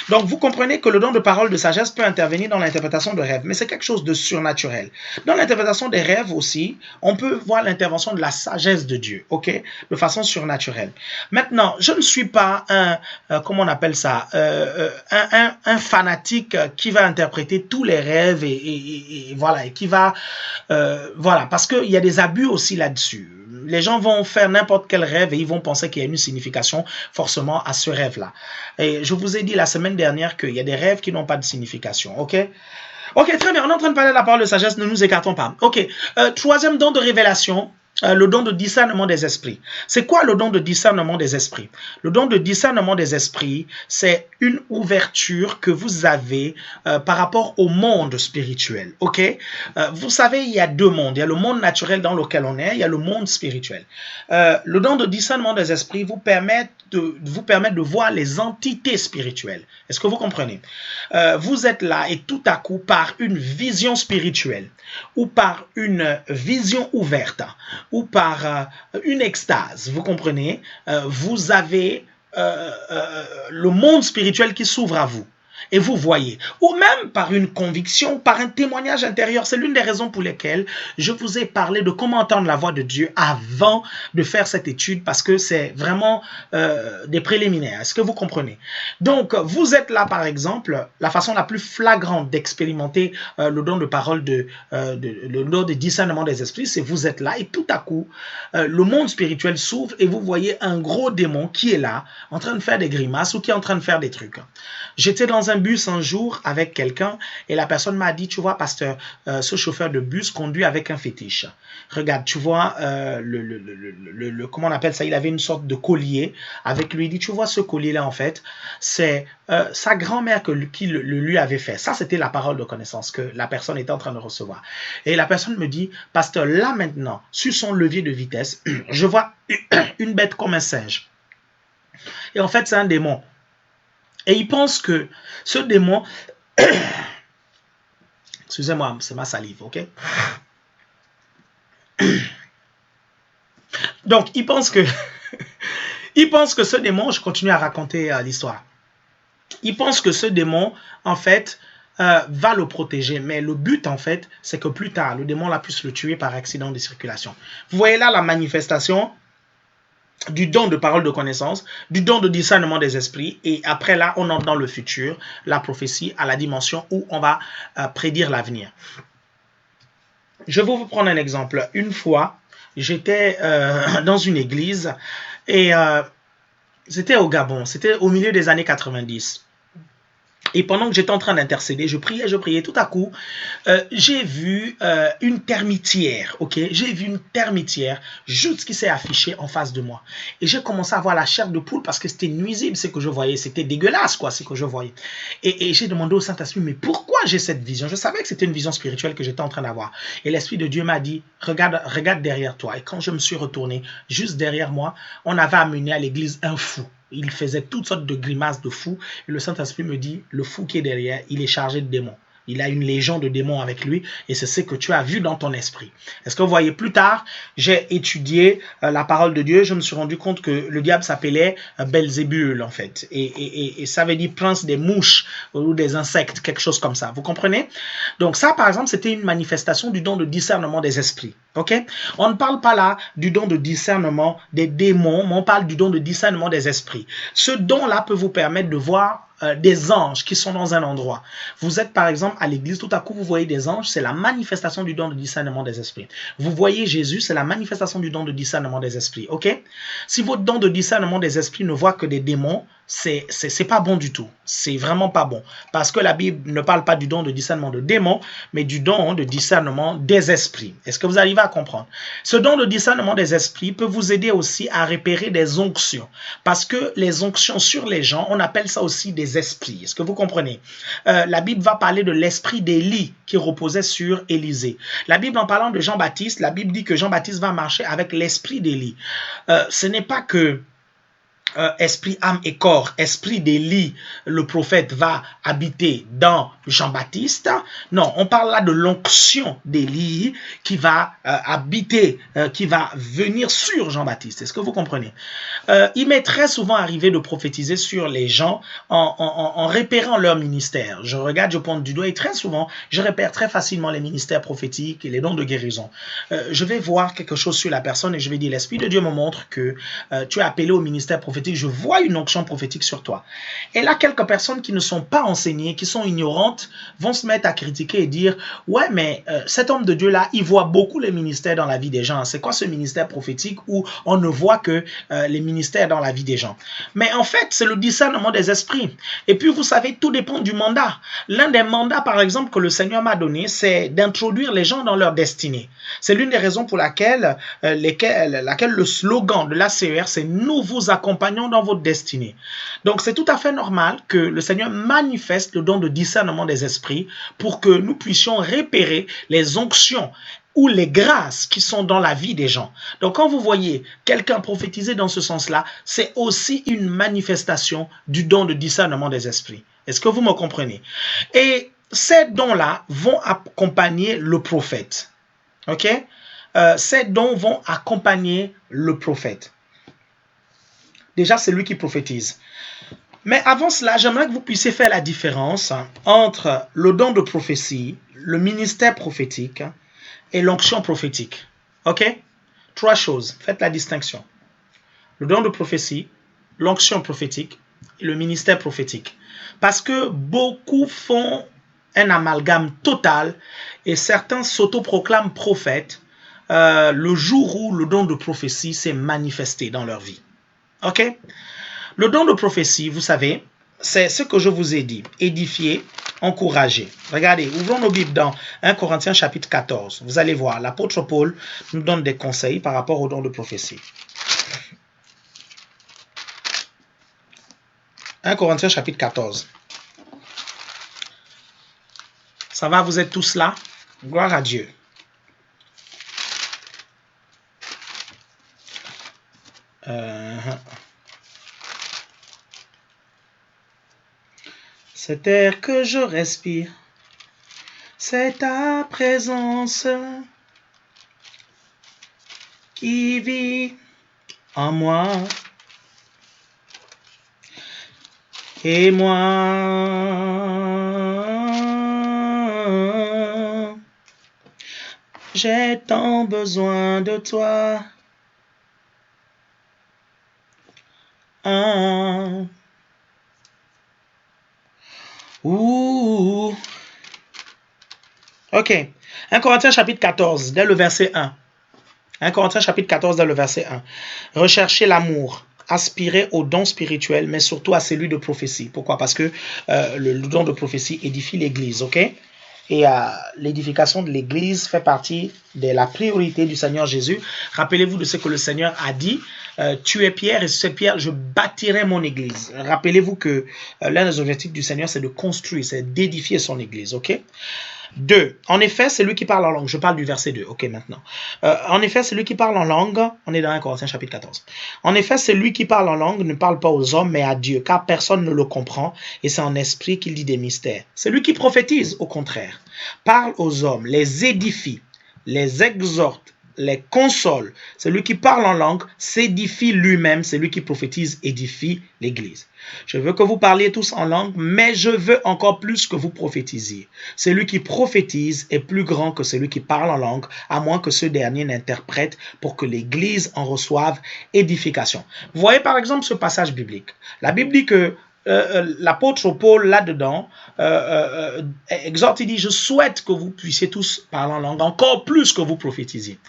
Donc, vous comprenez que le don de parole de sagesse peut intervenir dans l'interprétation de rêves, mais c'est quelque chose de surnaturel. Dans l'interprétation des rêves aussi, on peut voir l'intervention de la sagesse de Dieu, ok, de façon surnaturelle. Maintenant, je ne suis pas comment on appelle ça, un fanatique qui va interpréter tous les rêves et voilà, et qui va, voilà, parce qu'il y a des abus aussi là-dessus. Les gens vont faire n'importe quel rêve et ils vont penser qu'il y a une signification forcément à ce rêve-là. Et je vous ai dit la semaine dernière qu'il y a des rêves qui n'ont pas de signification, ok? Ok, très bien, on est en train de parler de la parole de sagesse, ne nous écartons pas. Ok, troisième don de révélation, le don de discernement des esprits. C'est quoi le don de discernement des esprits? Le don de discernement des esprits, c'est une ouverture que vous avez par rapport au monde spirituel. Ok, vous savez, il y a deux mondes. Il y a le monde naturel dans lequel on est, il y a le monde spirituel. Le don de discernement des esprits vous permet de voir les entités spirituelles. Est-ce que vous comprenez? Vous êtes là et tout à coup, par une vision spirituelle ou par une vision ouverte ou par une extase, vous comprenez, vous avez le monde spirituel qui s'ouvre à vous. Et vous voyez, ou même par une conviction, par un témoignage intérieur. C'est l'une des raisons pour lesquelles je vous ai parlé de comment entendre la voix de Dieu avant de faire cette étude, parce que c'est vraiment des préliminaires. Est-ce que vous comprenez? Donc, vous êtes là, par exemple, la façon la plus flagrante d'expérimenter le don de parole, le don de discernement des esprits, c'est vous êtes là et tout à coup, le monde spirituel s'ouvre et vous voyez un gros démon qui est là, en train de faire des grimaces ou qui est en train de faire des trucs. J'étais dans un bus un jour avec quelqu'un et la personne m'a dit, tu vois, pasteur, ce chauffeur de bus conduit avec un fétiche. Regarde, tu vois, comment on appelle ça? Il avait une sorte de collier avec lui. Il dit, tu vois, ce collier-là, en fait, c'est sa grand-mère qui le lui avait fait. Ça, c'était la parole de connaissance que la personne était en train de recevoir. Et la personne me dit, pasteur, là maintenant, sur son levier de vitesse, je vois une bête comme un singe. Et en fait, c'est un démon. Et il pense que ce démon... Excusez-moi, c'est ma salive, ok? Donc, il pense que... il pense que ce démon... Je continue à raconter l'histoire. Il pense que ce démon, en fait, va le protéger. Mais le but, en fait, c'est que plus tard, le démon puisse le tuer par accident de circulation. Vous voyez là la manifestation du don de parole de connaissance, du don de discernement des esprits, et après là, on entre dans le futur, la prophétie à la dimension où on va prédire l'avenir. Je vais vous prendre un exemple. Une fois, j'étais dans une église et c'était au Gabon, c'était au milieu des années 90. Et pendant que j'étais en train d'intercéder, je priais, tout à coup, j'ai vu une termitière, ok? J'ai vu une termitière juste qui s'est affichée en face de moi. Et j'ai commencé à avoir la chair de poule parce que c'était nuisible ce que je voyais, c'était dégueulasse quoi, ce que je voyais. Et j'ai demandé au Saint-Esprit, mais pourquoi j'ai cette vision? Je savais que c'était une vision spirituelle que j'étais en train d'avoir. Et l'Esprit de Dieu m'a dit, regarde derrière toi. Et quand je me suis retourné, juste derrière moi, on avait amené à l'église un fou. Il faisait toutes sortes de grimaces de fou. Et le Saint-Esprit me dit, le fou qui est derrière, il est chargé de démons. Il a une légion de démons avec lui et c'est ce que tu as vu dans ton esprit. Est-ce que vous voyez, plus tard, j'ai étudié la parole de Dieu. Je me suis rendu compte que le diable s'appelait Belzébul, en fait. Et ça veut dire prince des mouches ou des insectes, quelque chose comme ça. Vous comprenez? Donc ça, par exemple, c'était une manifestation du don de discernement des esprits. Ok? On ne parle pas là du don de discernement des démons, mais on parle du don de discernement des esprits. Ce don-là peut vous permettre de voir des anges qui sont dans un endroit. Vous êtes par exemple à l'église, tout à coup vous voyez des anges, c'est la manifestation du don de discernement des esprits. Vous voyez Jésus, c'est la manifestation du don de discernement des esprits. Ok? Si votre don de discernement des esprits ne voit que des démons, c'est pas bon du tout. C'est vraiment pas bon. Parce que la Bible ne parle pas du don de discernement de démons, mais du don de discernement des esprits. Est-ce que vous arrivez à comprendre? Ce don de discernement des esprits peut vous aider aussi à repérer des onctions. Parce que les onctions sur les gens, on appelle ça aussi des esprits. Est-ce que vous comprenez? La Bible va parler de l'esprit d'Élie qui reposait sur Élisée. La Bible, en parlant de Jean-Baptiste, la Bible dit que Jean-Baptiste va marcher avec l'esprit d'Élie. Ce n'est pas que esprit, âme et corps, esprit d'Élie, le prophète va habiter dans Jean-Baptiste. Non, on parle là de l'onction d'Élie qui va habiter, qui va venir sur Jean-Baptiste. Est-ce que vous comprenez? Il m'est très souvent arrivé de prophétiser sur les gens en repérant leur ministère. Je regarde, je pointe du doigt et très souvent, je repère très facilement les ministères prophétiques et les dons de guérison. Je vais voir quelque chose sur la personne et je vais dire, l'Esprit de Dieu me montre que tu es appelé au ministère prophétique. Je vois une onction prophétique sur toi. Et là, quelques personnes qui ne sont pas enseignées, qui sont ignorantes, vont se mettre à critiquer et dire, ouais, mais cet homme de Dieu-là, il voit beaucoup les ministères dans la vie des gens. C'est quoi ce ministère prophétique où on ne voit que les ministères dans la vie des gens? Mais en fait, c'est le discernement des esprits. Et puis, vous savez, tout dépend du mandat. L'un des mandats, par exemple, que le Seigneur m'a donné, c'est d'introduire les gens dans leur destinée. C'est l'une des raisons pour laquelle le slogan de l'ACER, c'est « Nous vous accompagnons dans votre destinée ». Donc, c'est tout à fait normal que le Seigneur manifeste le don de discernement des esprits pour que nous puissions repérer les onctions ou les grâces qui sont dans la vie des gens. Donc, quand vous voyez quelqu'un prophétiser dans ce sens-là, c'est aussi une manifestation du don de discernement des esprits. Est-ce que vous me comprenez? Et ces dons-là vont accompagner le prophète. OK? Ces dons vont accompagner le prophète. Déjà, c'est lui qui prophétise. Mais avant cela, j'aimerais que vous puissiez faire la différence entre le don de prophétie, le ministère prophétique et l'onction prophétique. OK? Trois choses. Faites la distinction. Le don de prophétie, l'onction prophétique et le ministère prophétique. Parce que beaucoup font un amalgame total et certains s'autoproclament prophètes le jour où le don de prophétie s'est manifesté dans leur vie. OK? Le don de prophétie, vous savez, c'est ce que je vous ai dit. Édifier, encourager. Regardez, ouvrons nos Bibles dans 1 Corinthiens chapitre 14. Vous allez voir, l'apôtre Paul nous donne des conseils par rapport au don de prophétie. 1 Corinthiens chapitre 14. Ça va, vous êtes tous là? Gloire à Dieu. Cet air que je respire, c'est ta présence qui vit en moi. Et moi, j'ai tant besoin de toi. Ouh. Ok. 1 Corinthiens chapitre 14, dès le verset 1. 1 Corinthiens chapitre 14, dès le verset 1. Recherchez l'amour. Aspirer au don spirituel, mais surtout à celui de prophétie. Pourquoi? Parce que le don de prophétie édifie l'Église, ok? Et l'édification de l'Église fait partie de la priorité du Seigneur Jésus. Rappelez-vous de ce que le Seigneur a dit. Tu es Pierre et sur cette pierre, je bâtirai mon Église. Rappelez-vous que l'un des objectifs du Seigneur, c'est de construire, c'est d'édifier son Église, ok? 2. En effet, c'est lui qui parle en langue. Je parle du verset 2. Ok, maintenant. En effet, c'est lui qui parle en langue. On est dans 1 Corinthiens chapitre 14. En effet, c'est lui qui parle en langue ne parle pas aux hommes, mais à Dieu, car personne ne le comprend, et c'est en esprit qu'il dit des mystères. C'est lui qui prophétise, au contraire. Parle aux hommes, les édifie, les exhorte, les console. Celui qui parle en langue s'édifie lui-même. Celui qui prophétise édifie l'Église. Je veux que vous parliez tous en langue, mais je veux encore plus que vous prophétisiez. Celui qui prophétise est plus grand que celui qui parle en langue, à moins que ce dernier n'interprète pour que l'Église en reçoive édification. Vous voyez par exemple ce passage biblique. La Bible dit que l'apôtre Paul là-dedans exhorte, il dit, je souhaite que vous puissiez tous parler en langue, encore plus que vous prophétisiez.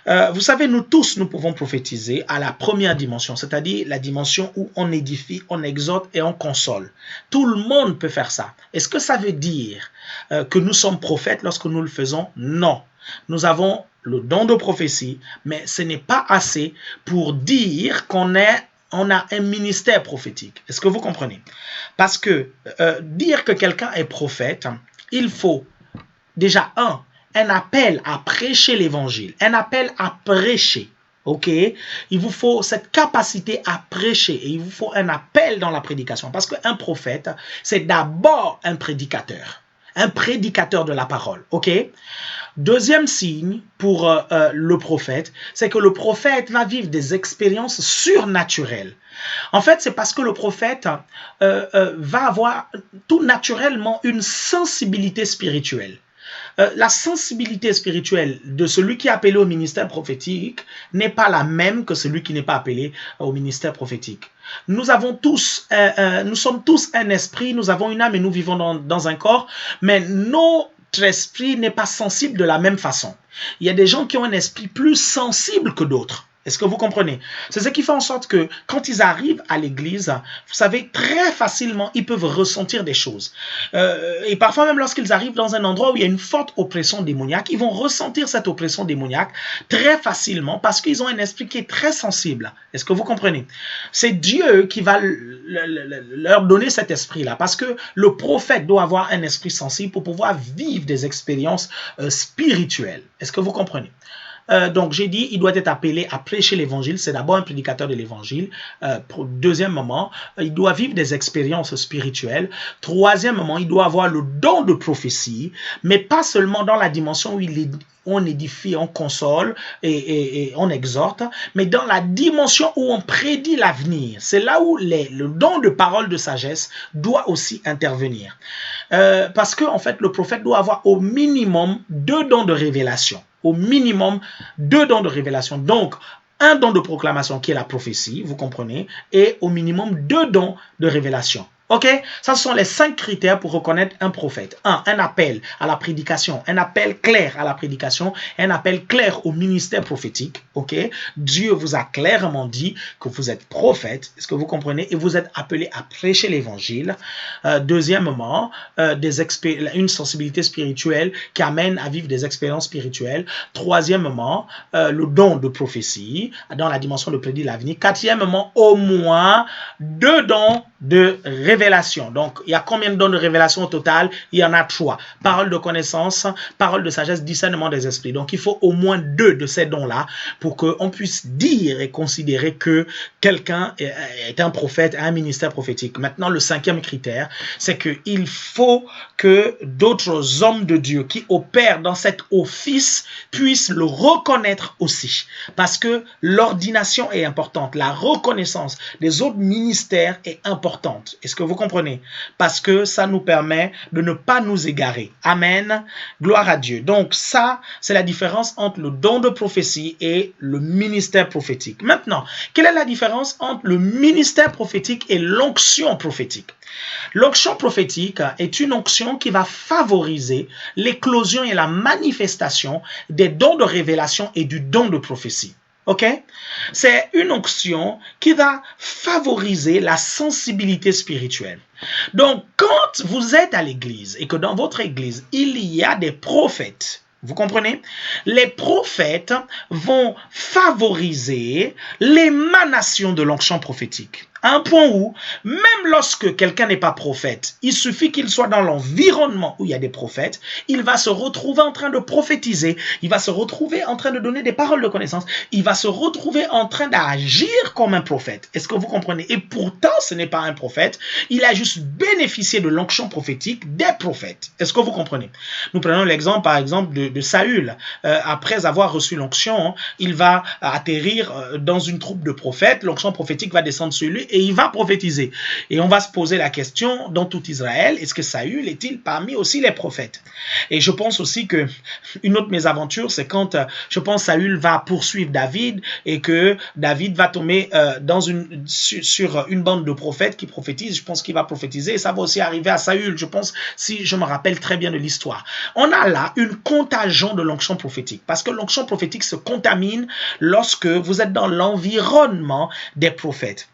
Vous savez, nous tous, nous pouvons prophétiser à la première dimension, c'est-à-dire la dimension où on édifie, on exhorte et on console. Tout le monde peut faire ça. Est-ce que ça veut dire que nous sommes prophètes lorsque nous le faisons? Non. Nous avons le don de prophétie, mais ce n'est pas assez pour dire qu'on a un ministère prophétique. Est-ce que vous comprenez? Parce que dire que quelqu'un est prophète, il faut déjà un appel à prêcher l'évangile, un appel à prêcher. Ok, il vous faut cette capacité à prêcher et il vous faut un appel dans la prédication parce qu'un prophète, c'est d'abord un prédicateur de la parole. Ok, deuxième signe pour le prophète, c'est que le prophète va vivre des expériences surnaturelles. En fait, c'est parce que le prophète va avoir tout naturellement une sensibilité spirituelle. La sensibilité spirituelle de celui qui est appelé au ministère prophétique n'est pas la même que celui qui n'est pas appelé au ministère prophétique. Nous sommes tous un esprit, nous avons une âme et nous vivons dans un corps, mais notre esprit n'est pas sensible de la même façon. Il y a des gens qui ont un esprit plus sensible que d'autres. Est-ce que vous comprenez? C'est ce qui fait en sorte que quand ils arrivent à l'église, vous savez, très facilement, ils peuvent ressentir des choses. Et parfois même lorsqu'ils arrivent dans un endroit où il y a une forte oppression démoniaque, ils vont ressentir cette oppression démoniaque très facilement parce qu'ils ont un esprit qui est très sensible. Est-ce que vous comprenez? C'est Dieu qui va leur donner cet esprit-là parce que le prophète doit avoir un esprit sensible pour pouvoir vivre des expériences spirituelles. Est-ce que vous comprenez? Donc, j'ai dit, il doit être appelé à prêcher l'évangile. C'est d'abord un prédicateur de l'évangile. Deuxièmement, il doit vivre des expériences spirituelles. Troisièmement, il doit avoir le don de prophétie, mais pas seulement dans la dimension où on édifie, on console et on exhorte, mais dans la dimension où on prédit l'avenir. C'est là où le don de parole de sagesse doit aussi intervenir. Parce que, en fait, le prophète doit avoir au minimum 2 dons de révélation. Au minimum 2 dons de révélation. Donc, un don de proclamation qui est la prophétie, vous comprenez, et au minimum 2 dons de révélation. Ok, ça ce sont les 5 critères pour reconnaître un prophète. Un appel à la prédication, un appel clair à la prédication, un appel clair au ministère prophétique. Ok, Dieu vous a clairement dit que vous êtes prophète, est-ce que vous comprenez, et vous êtes appelé à prêcher l'évangile. Deuxièmement, une sensibilité spirituelle qui amène à vivre des expériences spirituelles. Troisièmement, le don de prophétie dans la dimension de prédire l'avenir. Quatrièmement, au moins 2 dons de révélation. Donc, il y a combien de dons de révélation au total? Il y en a 3. Parole de connaissance, parole de sagesse, discernement des esprits. Donc, il faut au moins 2 de ces dons-là pour qu'on puisse dire et considérer que quelqu'un est un prophète, a un ministère prophétique. Maintenant, le 5e critère, c'est qu'il faut que d'autres hommes de Dieu qui opèrent dans cet office puissent le reconnaître aussi. Parce que l'ordination est importante. La reconnaissance des autres ministères est importante. Est-ce que vous comprenez? Parce que ça nous permet de ne pas nous égarer. Amen. Gloire à Dieu. Donc ça, c'est la différence entre le don de prophétie et le ministère prophétique. Maintenant, quelle est la différence entre le ministère prophétique et l'onction prophétique? L'onction prophétique est une onction qui va favoriser l'éclosion et la manifestation des dons de révélation et du don de prophétie. Ok? C'est une onction qui va favoriser la sensibilité spirituelle. Donc, quand vous êtes à l'église et que dans votre église, il y a des prophètes, vous comprenez? Les prophètes vont favoriser l'émanation de l'onction prophétique. À un point où, même lorsque quelqu'un n'est pas prophète, il suffit qu'il soit dans l'environnement où il y a des prophètes, il va se retrouver en train de prophétiser, il va se retrouver en train de donner des paroles de connaissance, il va se retrouver en train d'agir comme un prophète. Est-ce que vous comprenez? Et pourtant, ce n'est pas un prophète, il a juste bénéficié de l'onction prophétique des prophètes. Est-ce que vous comprenez? Nous prenons l'exemple, par exemple, de Saül. Après avoir reçu l'onction, il va atterrir dans une troupe de prophètes, l'onction prophétique va descendre sur lui, et il va prophétiser. Et on va se poser la question dans tout Israël, est-ce que Saül est-il parmi aussi les prophètes? Et je pense aussi que une autre mésaventure, c'est quand je pense Saül va poursuivre David et que David va tomber sur une bande de prophètes qui prophétisent. Je pense qu'il va prophétiser et ça va aussi arriver à Saül, je pense, si je me rappelle très bien de l'histoire. On a là une contagion de l'onction prophétique parce que l'onction prophétique se contamine lorsque vous êtes dans l'environnement des prophètes.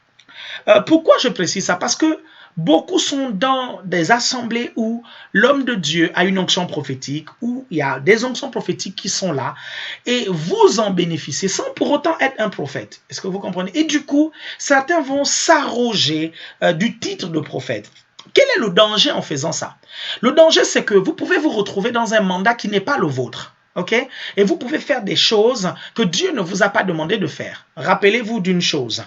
Pourquoi je précise ça? Parce que beaucoup sont dans des assemblées où l'homme de Dieu a une onction prophétique, où il y a des onctions prophétiques qui sont là, et vous en bénéficiez sans pour autant être un prophète. Est-ce que vous comprenez? Et du coup, certains vont s'arroger du titre de prophète. Quel est le danger en faisant ça? Le danger, c'est que vous pouvez vous retrouver dans un mandat qui n'est pas le vôtre. OK? Et vous pouvez faire des choses que Dieu ne vous a pas demandé de faire. Rappelez-vous d'une chose.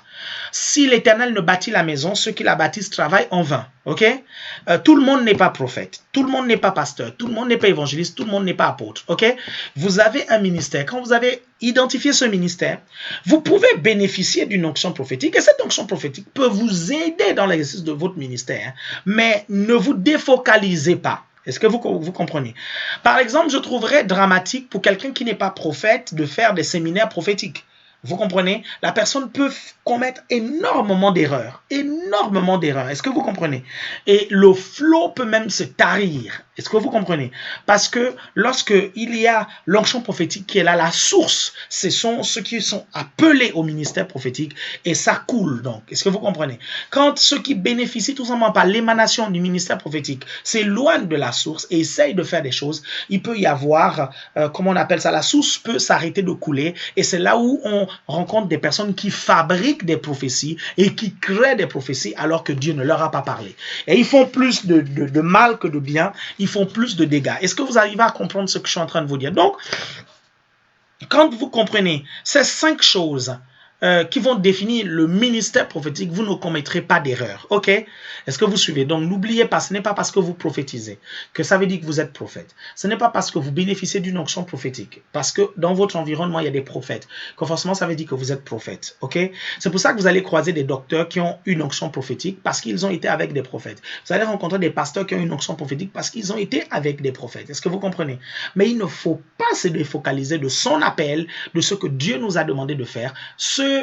Si l'Éternel ne bâtit la maison, ceux qui la bâtissent travaillent en vain. OK? Tout le monde n'est pas prophète. Tout le monde n'est pas pasteur. Tout le monde n'est pas évangéliste. Tout le monde n'est pas apôtre. OK? Vous avez un ministère. Quand vous avez identifié ce ministère, vous pouvez bénéficier d'une onction prophétique. Et cette onction prophétique peut vous aider dans l'exercice de votre ministère. Mais ne vous défocalisez pas. Est-ce que vous comprenez? Par exemple, je trouverais dramatique pour quelqu'un qui n'est pas prophète de faire des séminaires prophétiques. Vous comprenez? La personne peut commettre énormément d'erreurs. Énormément d'erreurs. Est-ce que vous comprenez? Et le flot peut même se tarir. Est-ce que vous comprenez? Parce que lorsque il y a l'onction prophétique qui est là, la source, ce sont ceux qui sont appelés au ministère prophétique et ça coule donc. Est-ce que vous comprenez? Quand ceux qui bénéficient tout simplement par l'émanation du ministère prophétique s'éloignent de la source et essayent de faire des choses, il peut y avoir, comment on appelle ça, la source peut s'arrêter de couler et c'est là où on rencontre des personnes qui fabriquent des prophéties et qui créent des prophéties alors que Dieu ne leur a pas parlé. Et ils font plus de mal que de bien, ils font plus de dégâts. Est-ce que vous arrivez à comprendre ce que je suis en train de vous dire? Donc, quand vous comprenez ces 5 choses qui vont définir le ministère prophétique, vous ne commettrez pas d'erreur. OK? Est-ce que vous suivez? Donc, n'oubliez pas, ce n'est pas parce que vous prophétisez que ça veut dire que vous êtes prophète. Ce n'est pas parce que vous bénéficiez d'une onction prophétique. Parce que dans votre environnement, il y a des prophètes. Que forcément, ça veut dire que vous êtes prophète. OK? C'est pour ça que vous allez croiser des docteurs qui ont une onction prophétique parce qu'ils ont été avec des prophètes. Vous allez rencontrer des pasteurs qui ont une onction prophétique parce qu'ils ont été avec des prophètes. Est-ce que vous comprenez? Mais il ne faut pas se défocaliser de son appel, de ce que Dieu nous a demandé de faire. Ce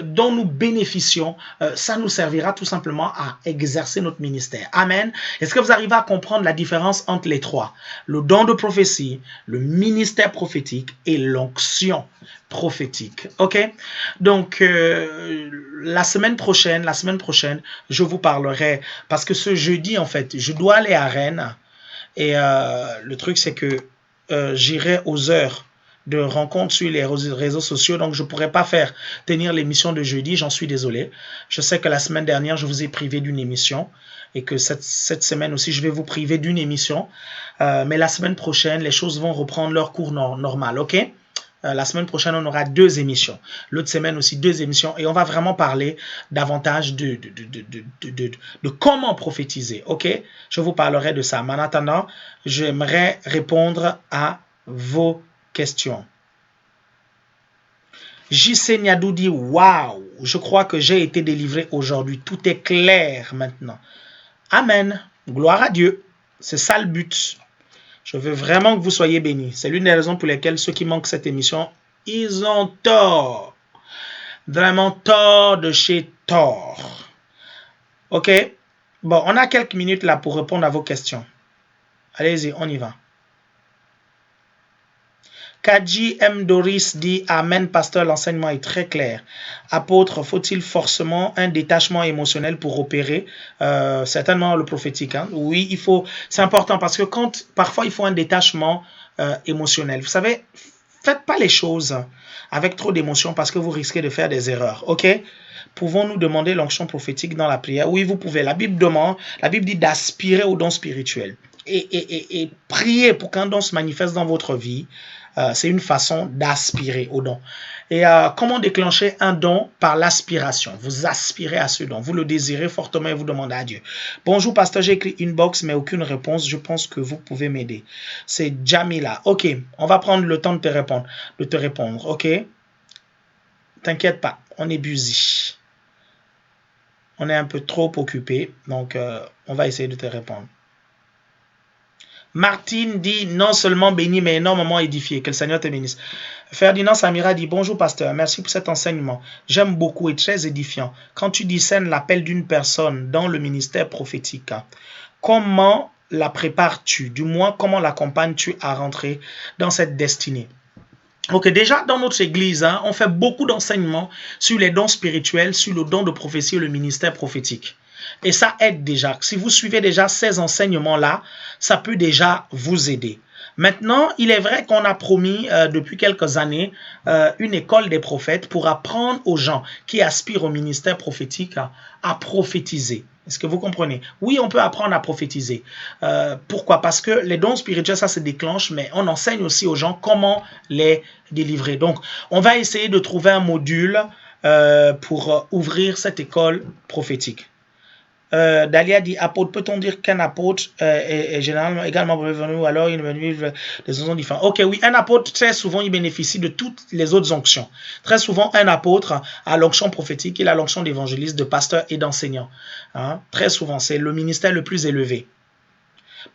dont nous bénéficions, ça nous servira tout simplement à exercer notre ministère. Amen. Est-ce que vous arrivez à comprendre la différence entre les trois? Le don de prophétie, le ministère prophétique et l'onction prophétique. OK? Donc, la semaine prochaine, je vous parlerai, parce que ce jeudi, en fait, je dois aller à Rennes et le truc, c'est que j'irai aux heures de rencontres sur les réseaux sociaux, donc je ne pourrais pas tenir l'émission de jeudi, j'en suis désolé. Je sais que la semaine dernière, je vous ai privé d'une émission et que cette semaine aussi, je vais vous priver d'une émission. Mais la semaine prochaine, les choses vont reprendre leur cours normal, OK? La semaine prochaine, on aura 2 émissions. L'autre semaine aussi, 2 émissions. Et on va vraiment parler davantage de comment prophétiser, OK? Je vous parlerai de ça. Mais en attendant, j'aimerais répondre à vos questions. JC Niadou dit, waouh, je crois que j'ai été délivré aujourd'hui. Tout est clair maintenant. Amen. Gloire à Dieu. C'est ça le but. Je veux vraiment que vous soyez bénis. C'est l'une des raisons pour lesquelles ceux qui manquent cette émission, ils ont tort. Vraiment tort de chez tort. OK? Bon, on a quelques minutes là pour répondre à vos questions. Allez-y, on y va. Kadji M. Doris dit « Amen, pasteur, l'enseignement est très clair. Apôtre, faut-il forcément un détachement émotionnel pour opérer certainement le prophétique. Hein? Oui, il faut. C'est important parce que parfois, il faut un détachement émotionnel. Vous savez, faites pas les choses avec trop d'émotion parce que vous risquez de faire des erreurs. OK? Pouvons-nous demander l'onction prophétique dans la prière? Oui, vous pouvez. La Bible dit d'aspirer au don spirituel. Et prier pour qu'un don se manifeste dans votre vie. C'est une façon d'aspirer au don. Et comment déclencher un don? Par l'aspiration. Vous aspirez à ce don. Vous le désirez fortement et vous demandez à Dieu. Bonjour, pasteur, j'ai écrit inbox, mais aucune réponse. Je pense que vous pouvez m'aider. C'est Jamila. OK, on va prendre le temps de te répondre. OK? T'inquiète pas, on est busy. On est un peu trop occupé, donc on va essayer de te répondre. Martine dit non seulement béni, mais énormément édifié. Que le Seigneur te bénisse. Ferdinand Samira dit bonjour pasteur, merci pour cet enseignement. J'aime beaucoup et très édifiant. Quand tu discernes l'appel d'une personne dans le ministère prophétique, comment la prépares-tu? Du moins, comment l'accompagnes-tu à rentrer dans cette destinée? Ok, déjà dans notre église, on fait beaucoup d'enseignements sur les dons spirituels, sur le don de prophétie et le ministère prophétique. Et ça aide déjà. Si vous suivez déjà ces enseignements-là, ça peut déjà vous aider. Maintenant, il est vrai qu'on a promis depuis quelques années une école des prophètes pour apprendre aux gens qui aspirent au ministère prophétique à prophétiser. Est-ce que vous comprenez? Oui, on peut apprendre à prophétiser. Pourquoi? Parce que les dons spirituels, ça se déclenche, mais on enseigne aussi aux gens comment les délivrer. Donc, on va essayer de trouver un module pour ouvrir cette école prophétique. Dalia dit apôtre, peut-on dire qu'un apôtre est généralement également revenu ou alors il bénéficie des onctions différentes? Ok, oui, un apôtre, très souvent, il bénéficie de toutes les autres onctions. Très souvent, un apôtre a l'onction prophétique, il a l'onction d'évangéliste, de pasteur et d'enseignant. Hein? Très souvent, c'est le ministère le plus élevé.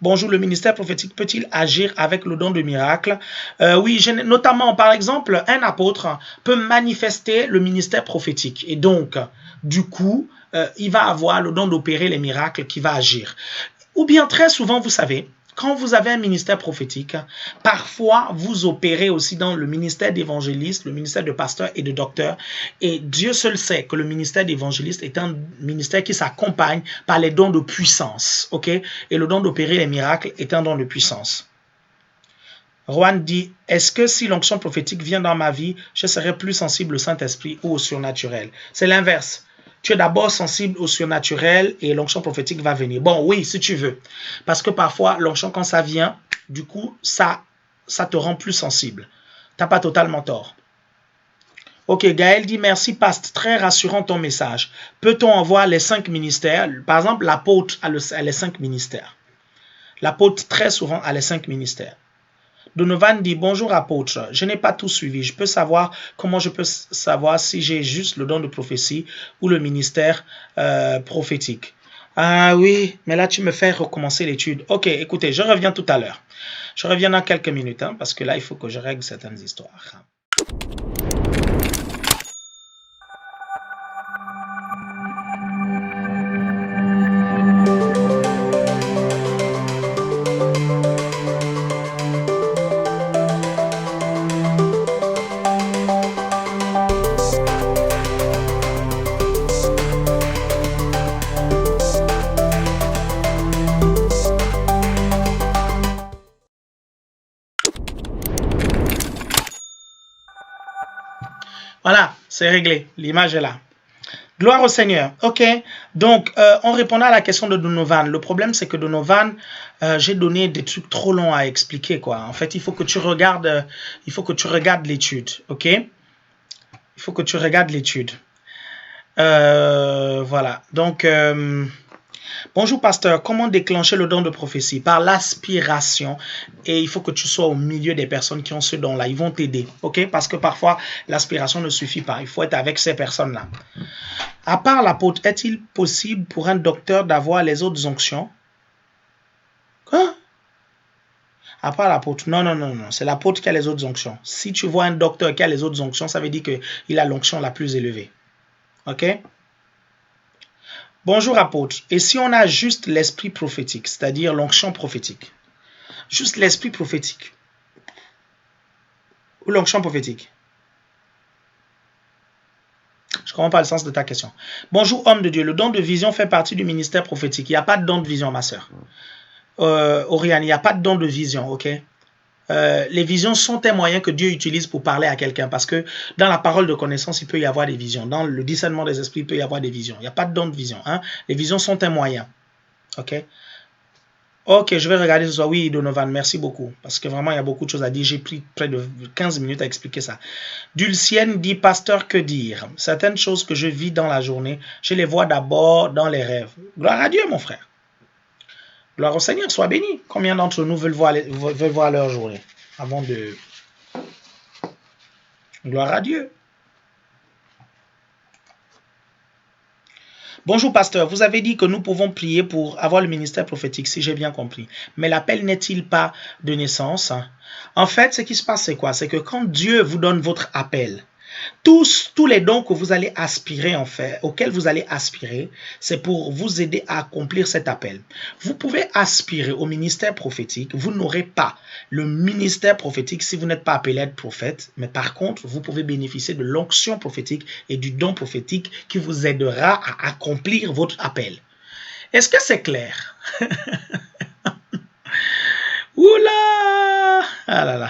Bonjour, le ministère prophétique peut-il agir avec le don de miracle? Oui, notamment, par exemple, un apôtre peut manifester le ministère prophétique. Et donc, du coup, il va avoir le don d'opérer les miracles qui va agir. Ou bien, très souvent, vous savez, quand vous avez un ministère prophétique, parfois vous opérez aussi dans le ministère d'évangéliste, le ministère de pasteur et de docteur. Et Dieu seul sait que le ministère d'évangéliste est un ministère qui s'accompagne par les dons de puissance. Ok? Et le don d'opérer les miracles est un don de puissance. Juan dit, est-ce que si l'onction prophétique vient dans ma vie, je serai plus sensible au Saint-Esprit ou au surnaturel? C'est l'inverse. Tu es d'abord sensible au surnaturel et l'onction prophétique va venir. Bon, oui, si tu veux. Parce que parfois, l'onction, quand ça vient, du coup, ça te rend plus sensible. Tu n'as pas totalement tort. Ok, Gaël dit, merci, Pasteur. Très rassurant ton message. Peut-on avoir les 5 ministères? Par exemple, l'apôtre a les 5 ministères. L'apôtre, très souvent, a les 5 ministères. Donovan dit, bonjour apôtre, je n'ai pas tout suivi. Comment je peux savoir si j'ai juste le don de prophétie ou le ministère prophétique? Ah oui, mais là tu me fais recommencer l'étude. Ok, écoutez, je reviens tout à l'heure. Je reviens dans quelques minutes, hein, parce que là il faut que je règle certaines histoires. Voilà, c'est réglé. L'image est là. Gloire au Seigneur. Ok, donc on répondait à la question de Donovan. Le problème, c'est que Donovan, j'ai donné des trucs trop longs à expliquer, quoi. En fait, il faut que tu regardes l'étude, ok? Il faut que tu regardes l'étude. Voilà. Donc, bonjour pasteur, comment déclencher le don de prophétie? Par l'aspiration. Et il faut que tu sois au milieu des personnes qui ont ce don-là. Ils vont t'aider, ok? Parce que parfois, l'aspiration ne suffit pas. Il faut être avec ces personnes-là. À part l'apôtre, est-il possible pour un docteur d'avoir les autres onctions? Quoi? À part l'apôtre. Non, non, non, non. C'est l'apôtre qui a les autres onctions. Si tu vois un docteur qui a les autres onctions, ça veut dire qu'il a l'onction la plus élevée. Ok? Bonjour apôtre. Et si on a juste l'esprit prophétique, c'est-à-dire l'onction prophétique? Juste l'esprit prophétique. Ou l'onction prophétique? Je ne comprends pas le sens de ta question. Bonjour homme de Dieu. Le don de vision fait partie du ministère prophétique. Il n'y a pas de don de vision, ma soeur. Oriane, il n'y a pas de don de vision, ok? Les visions sont un moyen que Dieu utilise pour parler à quelqu'un, parce que dans la parole de connaissance, il peut y avoir des visions. Dans le discernement des esprits, il peut y avoir des visions. Il n'y a pas de don de vision. Hein? Les visions sont un moyen. Ok? Ok, je vais regarder ce soir. Oui, Donovan, merci beaucoup. Parce que vraiment, il y a beaucoup de choses à dire. J'ai pris près de 15 minutes à expliquer ça. Dulcienne dit, pasteur, que dire? Certaines choses que je vis dans la journée, je les vois d'abord dans les rêves. Gloire à Dieu, mon frère. Gloire au Seigneur, sois béni. Combien d'entre nous veulent voir leur journée avant de... Gloire à Dieu. Bonjour pasteur, vous avez dit que nous pouvons prier pour avoir le ministère prophétique, si j'ai bien compris. Mais l'appel n'est-il pas de naissance? En fait, ce qui se passe, c'est quoi? C'est que quand Dieu vous donne votre appel, tous les dons que vous allez aspirer, en fait, auxquels vous allez aspirer, c'est pour vous aider à accomplir cet appel. Vous pouvez aspirer au ministère prophétique. Vous n'aurez pas le ministère prophétique si vous n'êtes pas appelé à être prophète. Mais par contre, vous pouvez bénéficier de l'onction prophétique et du don prophétique qui vous aidera à accomplir votre appel. Est-ce que c'est clair? Oula! Ah là là.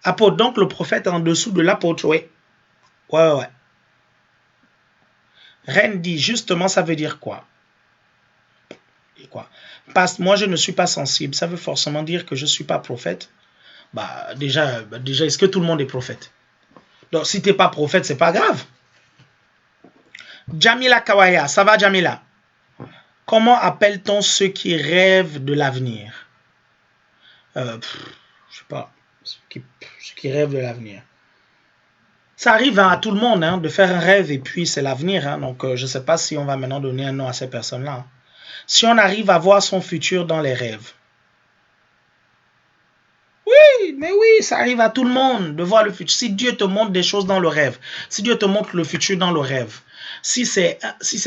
Apôtre, donc le prophète est en dessous de l'apôtre, oui. Ouais. Reine dit, justement, ça veut dire quoi? Parce que moi, je ne suis pas sensible. Ça veut forcément dire que je ne suis pas prophète. Déjà, est-ce que tout le monde est prophète? Donc, si tu n'es pas prophète, c'est pas grave. Jamila Kawaya, ça va Jamila? Comment appelle-t-on ceux qui rêvent de l'avenir? Je sais pas. Ceux qui rêvent de l'avenir. Ça arrive à tout le monde de faire un rêve et puis c'est l'avenir. Donc, je ne sais pas si on va maintenant donner un nom à ces personnes-là. Si on arrive à voir son futur dans les rêves. Oui, mais oui, ça arrive à tout le monde de voir le futur. Si Dieu te montre des choses dans le rêve, si Dieu te montre le futur dans le rêve, si c'est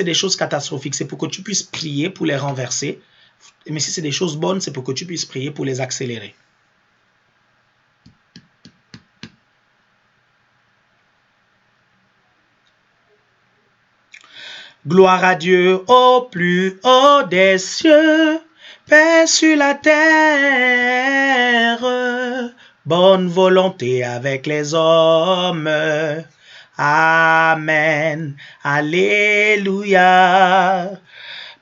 des choses catastrophiques, c'est pour que tu puisses prier pour les renverser. Mais si c'est des choses bonnes, c'est pour que tu puisses prier pour les accélérer. Gloire à Dieu au plus haut des cieux, paix sur la terre, bonne volonté avec les hommes. Amen. Alléluia.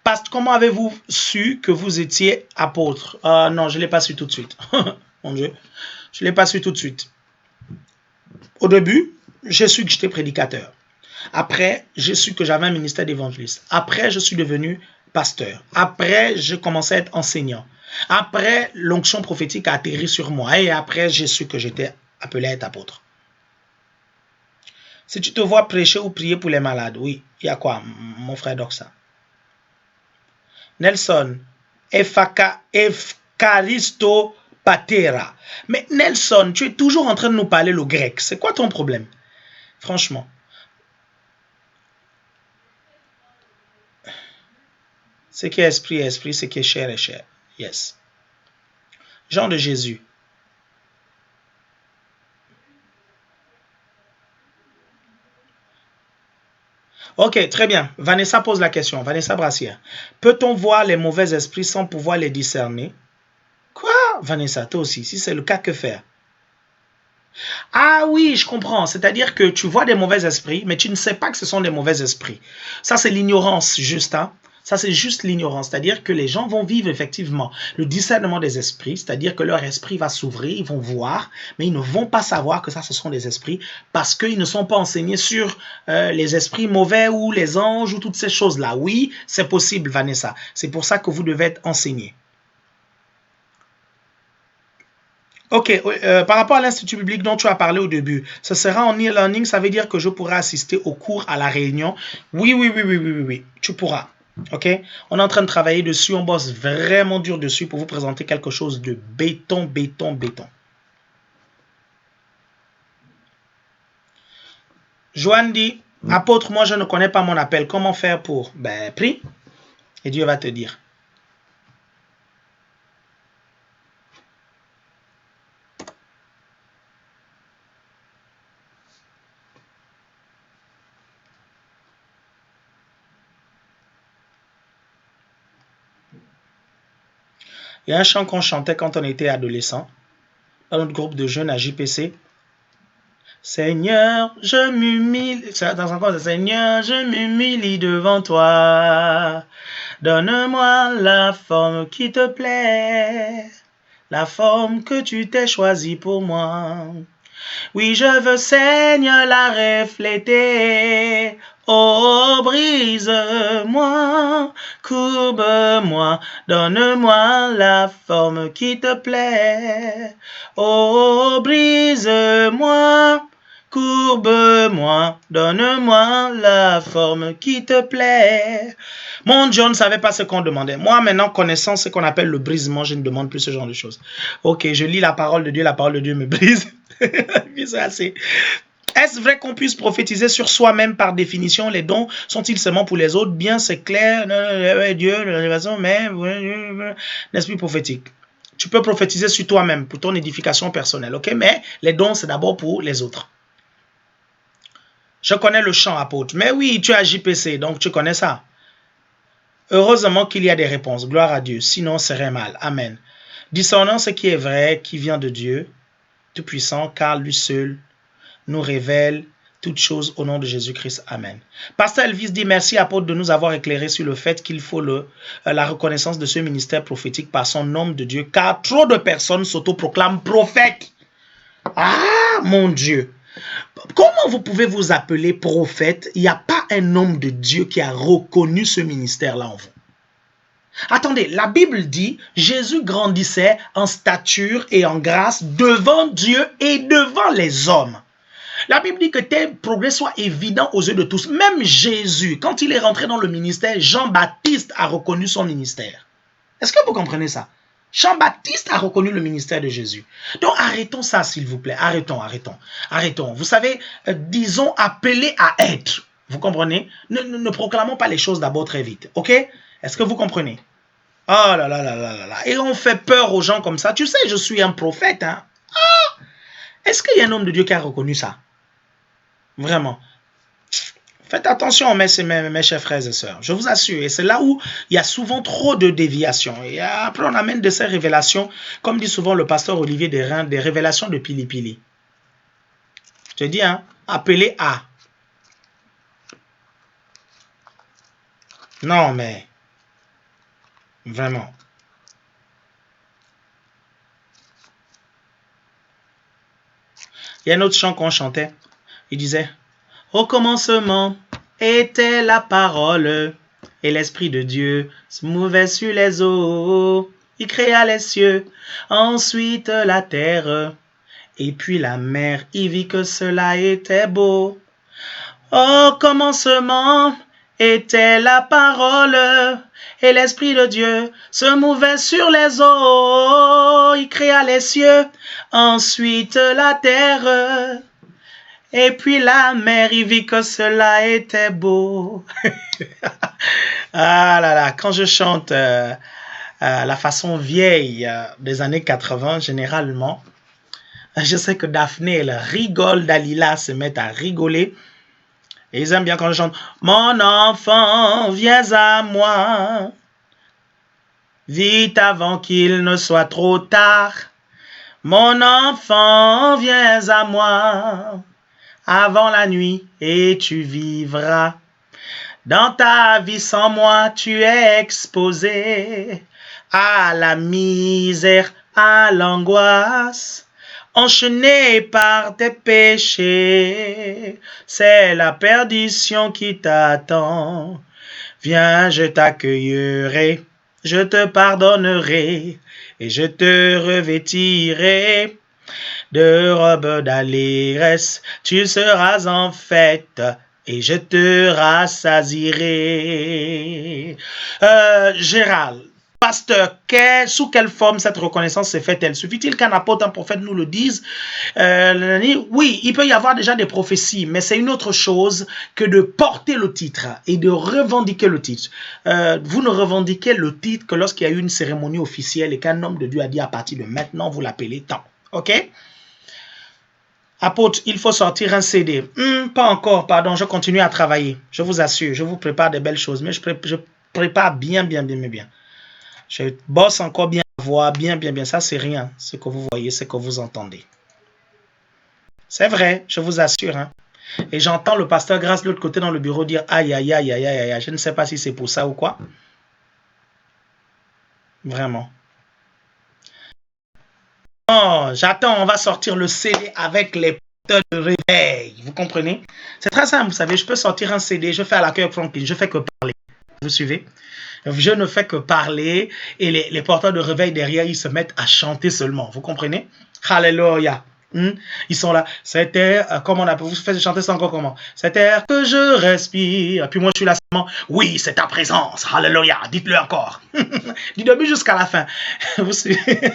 Pasteur, comment avez-vous su que vous étiez apôtre? Non, je ne l'ai pas su tout de suite. Mon Dieu, je ne l'ai pas su tout de suite. Au début, j'ai su que j'étais prédicateur. Après, j'ai su que j'avais un ministère d'évangéliste. Après, je suis devenu pasteur. Après, j'ai commencé à être enseignant. Après, l'onction prophétique a atterri sur moi. Et après, j'ai su que j'étais appelé à être apôtre. Si tu te vois prêcher ou prier pour les malades, oui, il y a quoi, mon frère Doxa? Nelson, Efkaristo Patera. Mais Nelson, tu es toujours en train de nous parler le grec. C'est quoi ton problème? Franchement. Ce qui est esprit est esprit, ce qui est chair est chair. Yes. Jean de Jésus. Ok, très bien. Vanessa pose la question. Vanessa Brassière. Peut-on voir les mauvais esprits sans pouvoir les discerner? Quoi? Vanessa, toi aussi. Si c'est le cas, que faire? Ah oui, je comprends. C'est-à-dire que tu vois des mauvais esprits, mais tu ne sais pas que ce sont des mauvais esprits. Ça, c'est l'ignorance, juste. Ça, c'est juste l'ignorance. C'est-à-dire que les gens vont vivre effectivement le discernement des esprits, c'est-à-dire que leur esprit va s'ouvrir, ils vont voir, mais ils ne vont pas savoir que ça, ce sont des esprits parce qu'ils ne sont pas enseignés sur les esprits mauvais ou les anges ou toutes ces choses-là. Oui, c'est possible, Vanessa. C'est pour ça que vous devez être enseignés. Ok, par rapport à l'Institut biblique dont tu as parlé au début, ce sera en e-learning, ça veut dire que je pourrai assister au cours, à la réunion. Oui, tu pourras. Ok, on est en train de travailler dessus, on bosse vraiment dur dessus pour vous présenter quelque chose de béton. Joanne dit, apôtre, moi je ne connais pas mon appel, comment faire pour? Prie, et Dieu va te dire. Il y a un chant qu'on chantait quand on était adolescent, dans notre groupe de jeunes à JPC. Seigneur, je m'humilie. Seigneur, je m'humilie devant toi. Donne-moi la forme qui te plaît, la forme que tu t'es choisie pour moi. Oui, je veux, Seigneur, la refléter. Oh, brise-moi, courbe-moi, donne-moi la forme qui te plaît. Oh, brise-moi, courbe-moi, donne-moi la forme qui te plaît. Mon Dieu ne savait pas ce qu'on demandait. Moi, maintenant, connaissant ce qu'on appelle le brisement, je ne demande plus ce genre de choses. Ok, je lis la parole de Dieu me brise. Est-ce vrai qu'on puisse prophétiser sur soi-même par définition? Les dons sont-ils seulement pour les autres? Bien, c'est clair, Dieu, mais l'esprit prophétique. Tu peux prophétiser sur toi-même pour ton édification personnelle, ok? Mais les dons, c'est d'abord pour les autres. Je connais le chant, apôtre. Mais oui, tu as JPC, donc tu connais ça. Heureusement qu'il y a des réponses. Gloire à Dieu. Sinon, ce serait mal. Amen. Discernant ce qui est vrai, qui vient de Dieu, Tout-Puissant, car lui seul nous révèle toutes choses au nom de Jésus-Christ. Amen. Pasteur Elvis dit merci, apôtre, de nous avoir éclairé sur le fait qu'il faut la reconnaissance de ce ministère prophétique par son homme de Dieu, car trop de personnes s'autoproclament prophètes. Ah, mon Dieu! Comment vous pouvez vous appeler prophète? Il n'y a pas un homme de Dieu qui a reconnu ce ministère-là en vous. Attendez, la Bible dit, Jésus grandissait en stature et en grâce devant Dieu et devant les hommes. La Bible dit que tel progrès soit évident aux yeux de tous. Même Jésus, quand il est rentré dans le ministère, Jean-Baptiste a reconnu son ministère. Est-ce que vous comprenez ça? Jean-Baptiste a reconnu le ministère de Jésus. Donc arrêtons ça, s'il vous plaît. Arrêtons. Vous savez, disons appelés à être. Vous comprenez? Ne proclamons pas les choses d'abord très vite. Ok? Est-ce que vous comprenez? Oh là là là là là là. Et on fait peur aux gens comme ça. Tu sais, je suis un prophète. Hein? Ah! Est-ce qu'il y a un homme de Dieu qui a reconnu ça? Vraiment. Faites attention, mes chers frères et sœurs. Je vous assure. Et c'est là où il y a souvent trop de déviations. Et après, on amène de ces révélations, comme dit souvent le pasteur Olivier Desreins, des révélations de pili-pili. Je te dis, hein, appelé à. Non, mais vraiment. Il y a un autre chant qu'on chantait. Il disait, au commencement était la parole, et l'Esprit de Dieu se mouvait sur les eaux. Il créa les cieux, ensuite la terre, et puis la mer. Il vit que cela était beau. Au commencement était la parole, et l'Esprit de Dieu se mouvait sur les eaux. Il créa les cieux, ensuite la terre, et puis la mer. Il vit que cela était beau. Ah là là, quand je chante la façon vieille des années 80, généralement, je sais que Daphné, elle rigole, Dalila se met à rigoler. Et ils aiment bien quand je chante « Mon enfant, viens à moi, vite avant qu'il ne soit trop tard. Mon enfant, viens à moi, avant la nuit, et tu vivras. Dans ta vie sans moi, tu es exposé à la misère, à l'angoisse. Enchaîné par tes péchés, c'est la perdition qui t'attend. Viens, je t'accueillerai, je te pardonnerai, et je te revêtirai de robes d'allégresse. Tu seras en fête, et je te rassasierai. Gérald, pasteur, sous quelle forme cette reconnaissance se fait-elle? Suffit-il qu'un apôtre, un prophète nous le dise? Oui, il peut y avoir déjà des prophéties, mais c'est une autre chose que de porter le titre et de revendiquer le titre. Vous ne revendiquez le titre que lorsqu'il y a eu une cérémonie officielle et qu'un homme de Dieu a dit à partir de maintenant, vous l'appelez tant. Ok? Apôtre, il faut sortir un CD. Pas encore, pardon, je continue à travailler. Je vous assure, je vous prépare des belles choses, mais je prépare bien. Je bosse encore bien la voix, bien. Ça, c'est rien. Ce que vous voyez, ce que vous entendez. C'est vrai, je vous assure. Hein. Et j'entends le pasteur Grâce de l'autre côté dans le bureau dire aïe. Je ne sais pas si c'est pour ça ou quoi. Vraiment. Oh, j'attends, on va sortir le CD avec les porteurs de réveil. Vous comprenez? C'est très simple, vous savez. Je peux sortir un CD, je fais à l'accueil Franklin, je fais que parler. Vous suivez? Je ne fais que parler et les porteurs de réveil derrière, ils se mettent à chanter seulement. Vous comprenez? Alléluia. Ils sont là. Cette air, comment on appelle? Vous faites chanter ça encore comment? Cet air que je respire. Puis moi, je suis là seulement. Oui, c'est ta présence. Alléluia. Dites-le encore. Du début jusqu'à la fin. Vous suivez?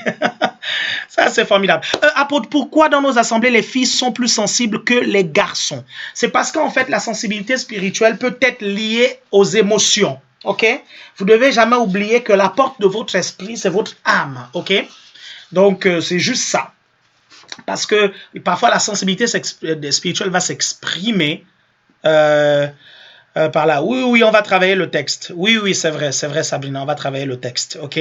Ça, c'est formidable. Apôtre, pourquoi dans nos assemblées, les filles sont plus sensibles que les garçons? C'est parce qu'en fait, la sensibilité spirituelle peut être liée aux émotions. Ok? Vous ne devez jamais oublier que la porte de votre esprit, c'est votre âme. Ok? Donc, c'est juste ça. Parce que parfois, la sensibilité spirituelle va s'exprimer par là. Oui, on va travailler le texte. Oui, c'est vrai, Sabrina, on va travailler le texte. Ok?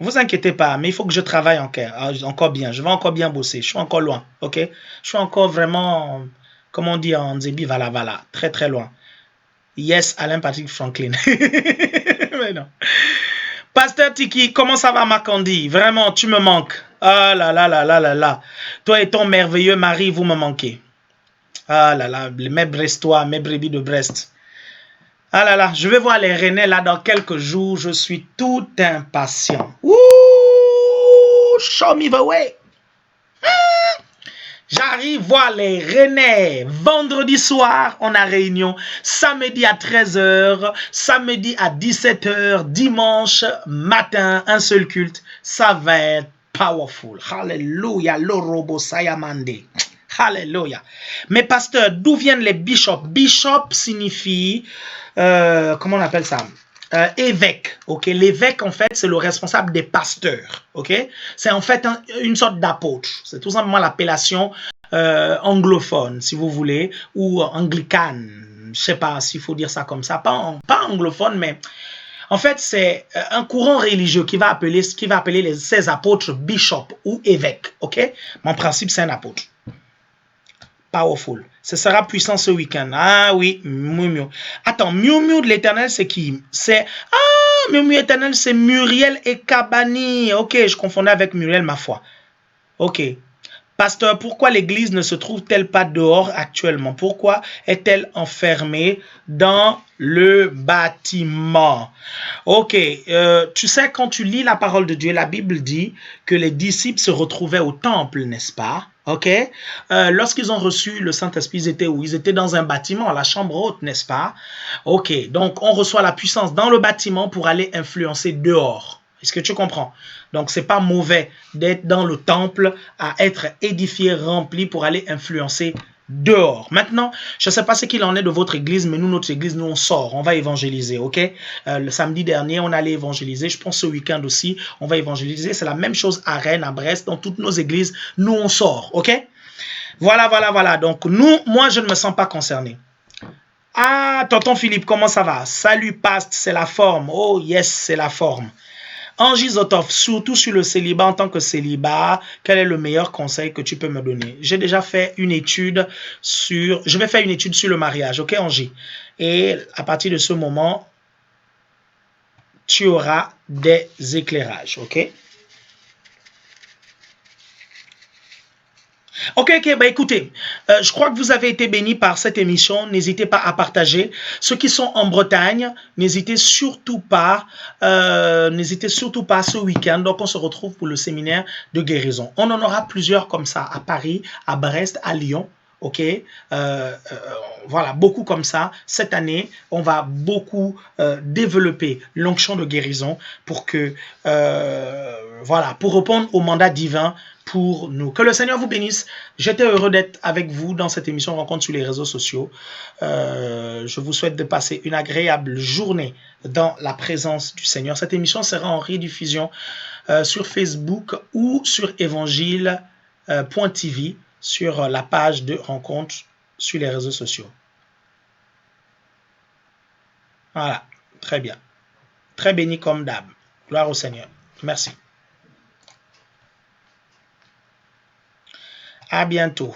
Vous inquiétez pas, mais il faut que je travaille encore bien. Je vais encore bien bosser. Je suis encore loin, ok? Je suis encore vraiment, comment on dit en Zébi, voilà, très très loin. Yes, Alain Patrick Franklin. Mais non. Pasteur Tiki, comment ça va, Makandi? Vraiment, tu me manques. Ah là là là là là là. Toi et ton merveilleux mari, vous me manquez. Ah là là, mes Brestois, mes brebis de Brest. Ah là là, je vais voir les Rennais là dans quelques jours. Je suis tout impatient. Ouh, show me the way. J'arrive voir les Rennais. Vendredi soir, on a réunion. Samedi à 13h, samedi à 17h, dimanche matin, un seul culte. Ça va être powerful. Hallelujah, l'orobo sayamande. Hallelujah. Mais pasteur, d'où viennent les bishops? Bishop signifie, comment on appelle ça? Évêque, ok? L'évêque, en fait, c'est le responsable des pasteurs, ok? C'est en fait une sorte d'apôtre. C'est tout simplement l'appellation anglophone, si vous voulez, ou anglicane. Je sais pas s'il faut dire ça comme ça. Pas anglophone, mais en fait, c'est un courant religieux qui va appeler ces apôtres bishops ou évêques, ok? Mais en principe, c'est un apôtre. Powerful. Ce sera puissant ce week-end. Ah oui, Miu Miu. Attends, Miu Miu de l'Éternel, c'est qui? C'est... Ah, Miu Miu éternel, c'est Muriel et Kabani. Ok, je confondais avec Muriel, ma foi. Ok. Pasteur, pourquoi l'église ne se trouve-t-elle pas dehors actuellement? Pourquoi est-elle enfermée dans le bâtiment? Ok, tu sais, quand tu lis la parole de Dieu, la Bible dit que les disciples se retrouvaient au temple, n'est-ce pas? Ok, lorsqu'ils ont reçu le Saint-Esprit, ils étaient où? Ils étaient dans un bâtiment, la chambre haute, n'est-ce pas? Ok, donc on reçoit la puissance dans le bâtiment pour aller influencer dehors. Est-ce que tu comprends? Donc, c'est pas mauvais d'être dans le temple, à être édifié, rempli pour aller influencer dehors. Maintenant, je ne sais pas ce qu'il en est de votre église, mais nous, notre église, nous, on sort, on va évangéliser, ok? Le samedi dernier, on allait évangéliser. Je pense ce week-end aussi, on va évangéliser. C'est la même chose à Rennes, à Brest, dans toutes nos églises. Nous, on sort, ok? Voilà. Donc, moi, je ne me sens pas concerné. Ah, tonton Philippe, comment ça va? Salut, Past, c'est la forme. Oh, yes, c'est la forme. Angie Zotov, surtout sur le célibat en tant que célibat, quel est le meilleur conseil que tu peux me donner? J'ai déjà fait une étude sur... Je vais faire une étude sur le mariage, ok Angie? Et à partir de ce moment, tu auras des éclairages, ok? Ok, bah écoutez, je crois que vous avez été bénis par cette émission. N'hésitez pas à partager. Ceux qui sont en Bretagne, n'hésitez surtout pas ce week-end. Donc, on se retrouve pour le séminaire de guérison. On en aura plusieurs comme ça à Paris, à Brest, à Lyon. Ok, voilà, beaucoup comme ça. Cette année, on va beaucoup développer l'onction de guérison pour que, voilà, pour répondre au mandat divin pour nous. Que le Seigneur vous bénisse. J'étais heureux d'être avec vous dans cette émission Rencontre sur les réseaux sociaux. Je vous souhaite de passer une agréable journée dans la présence du Seigneur. Cette émission sera en rediffusion sur Facebook ou sur évangile.tv sur la page de Rencontre sur les réseaux sociaux. Voilà, très bien. Très béni comme d'hab. Gloire au Seigneur. Merci. À bientôt.